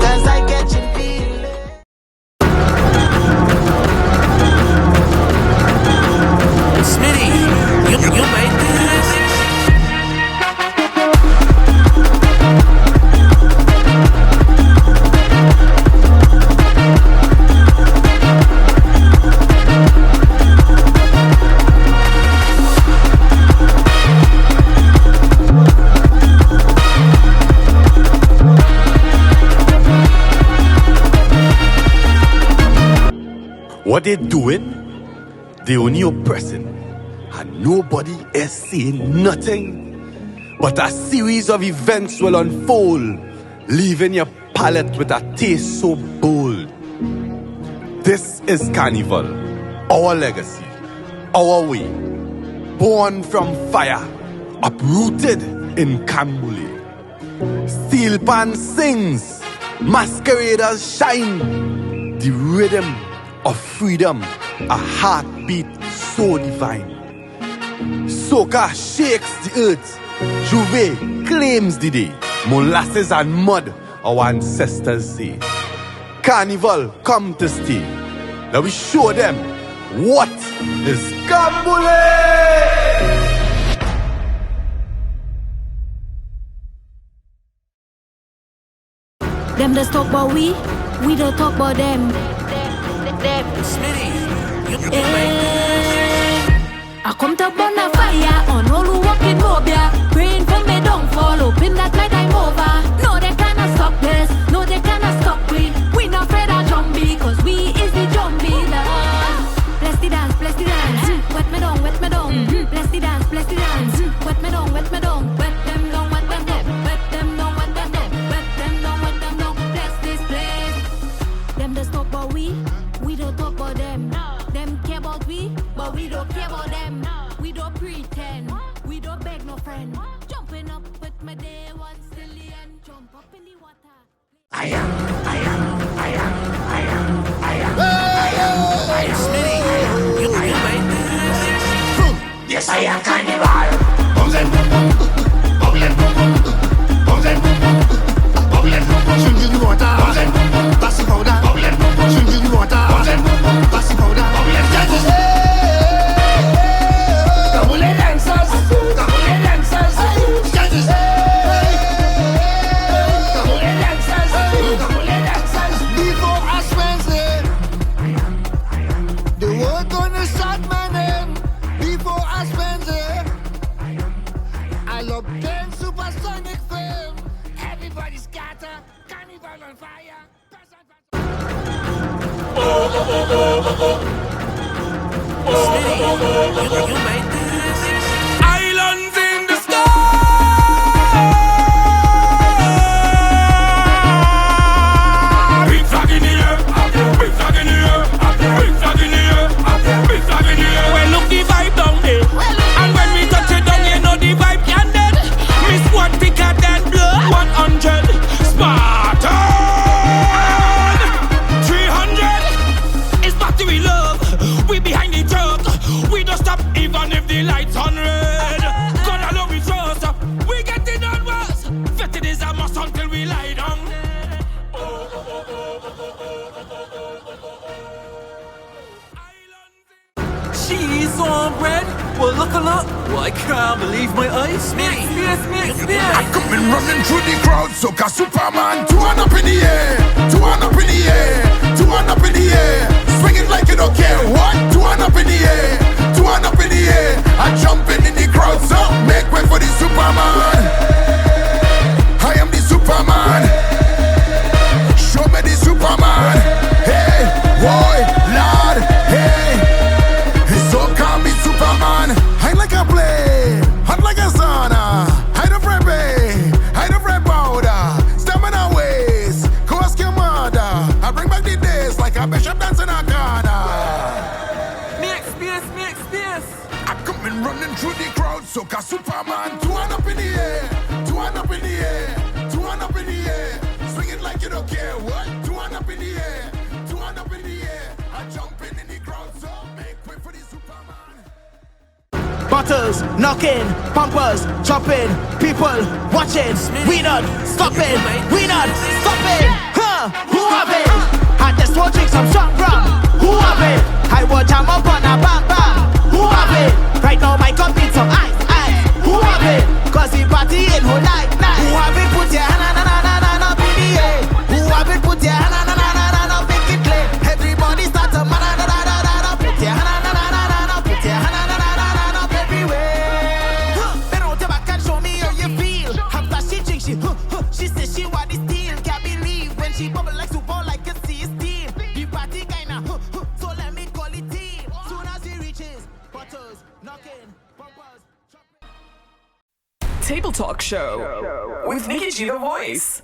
Cause I get you feeling. Smiddy, you made this. What they doing? They only oppressing, and nobody is saying nothing. But a series of events will unfold, leaving your palate with a taste so bold. This is Carnival, our legacy, our way. Born from fire, uprooted in Canboulay. Steel pan sings, masqueraders shine. The rhythm of freedom, a heartbeat so divine. Soca shakes the earth, Juve claims the day. Molasses and mud, our ancestors say. Carnival come to stay. Now we show them what is Canboulay. Them just talk about we don't talk about them. Smiddy, you made this. I come to burn a fire on all who walk in Robia. Praying for me don't fall, hoping that night I'm over. No, they cannot stop this, no, they cannot stop we. We not afraid of zombie, cause we is the zombie. Bless the dance, wet me down, wet me down. Bless the dance, wet me down, wet me down. Wet them down, wet them down, wet them down, wet them down, wet them down, wet them down. Bless this place. Them just talk about we don't talk about them. Them care about we, but we don't care about them. We don't pretend, we don't beg no friend. Jumping up with my day one silly and jump up in the water. Smiddy, you made this. Yes, I am Carnival. Bums and boom boom, bubble and boom boom, bums and boom boom, bubble and boom boom. Swing in the water, bums and boom boom, passing powder, bubble and boom boom. Swing in the water, bums and boom boom, passing powder, bubble and boom boom. Canboulay dancers, Canboulay dancers, judges. Canboulay dancers, Canboulay dancers. Before Ash Wednesday, the world gonna start my name. Before Ash Wednesday, I love 10 supersonic film. Everybody scatter, Carnival on fire. Smiddy, you made this. Islands in the sky. Big flag in the air, big flag in the air, big flag in the air, big flag in the air. Well, look the vibe down there, and when we touch it down, you know the vibe can dead. Miss one thicker than blood, 100 Spartan. 300 is battery love. We behind the truck. We don't stop even if the lights on red. God alone we trust. We getting on worse. Fetid is a must until we lie down. Cheese on bread? Well, look. Well, I can't believe my eyes. Smiddy, I come in running through the crowd, soca Superman. Two hand up in the air, two hand up in the air, two hand up in the air. Swing it like you don't care. What? Two hand up in the air, two hand up in the air. I jumping in the crowd, so make way for the Superman. I am the Superman. like you don't care. What? Two hand up in the air. Two hand up in the air. I'm jumping in the crowd, so make way for the Superman. Bottles, knocking, bumpers, jumping, people watching. We not stopping, we not stopping. Huh? Who have it? I just want drink some strong rum. Who have it? I will jam up on a bam bam. Who have it? Right now my cup needs some ice, ice. Who have it? Cause the party ain't whole night, night. Who have it? Put your hand on up in the air. Who have it? Put your hand on make it clear. Everybody start to man put your hand on put your hand on everywhere. Bend out your back and show me how you feel. After she drink, she says she want this deal. Can't believe when she bubble like super like a sea steam. The party kinda, so let me call it team. Soon as he reaches, bottles, knocking, bumpers, Table Talk Show with Nikki G the Voice.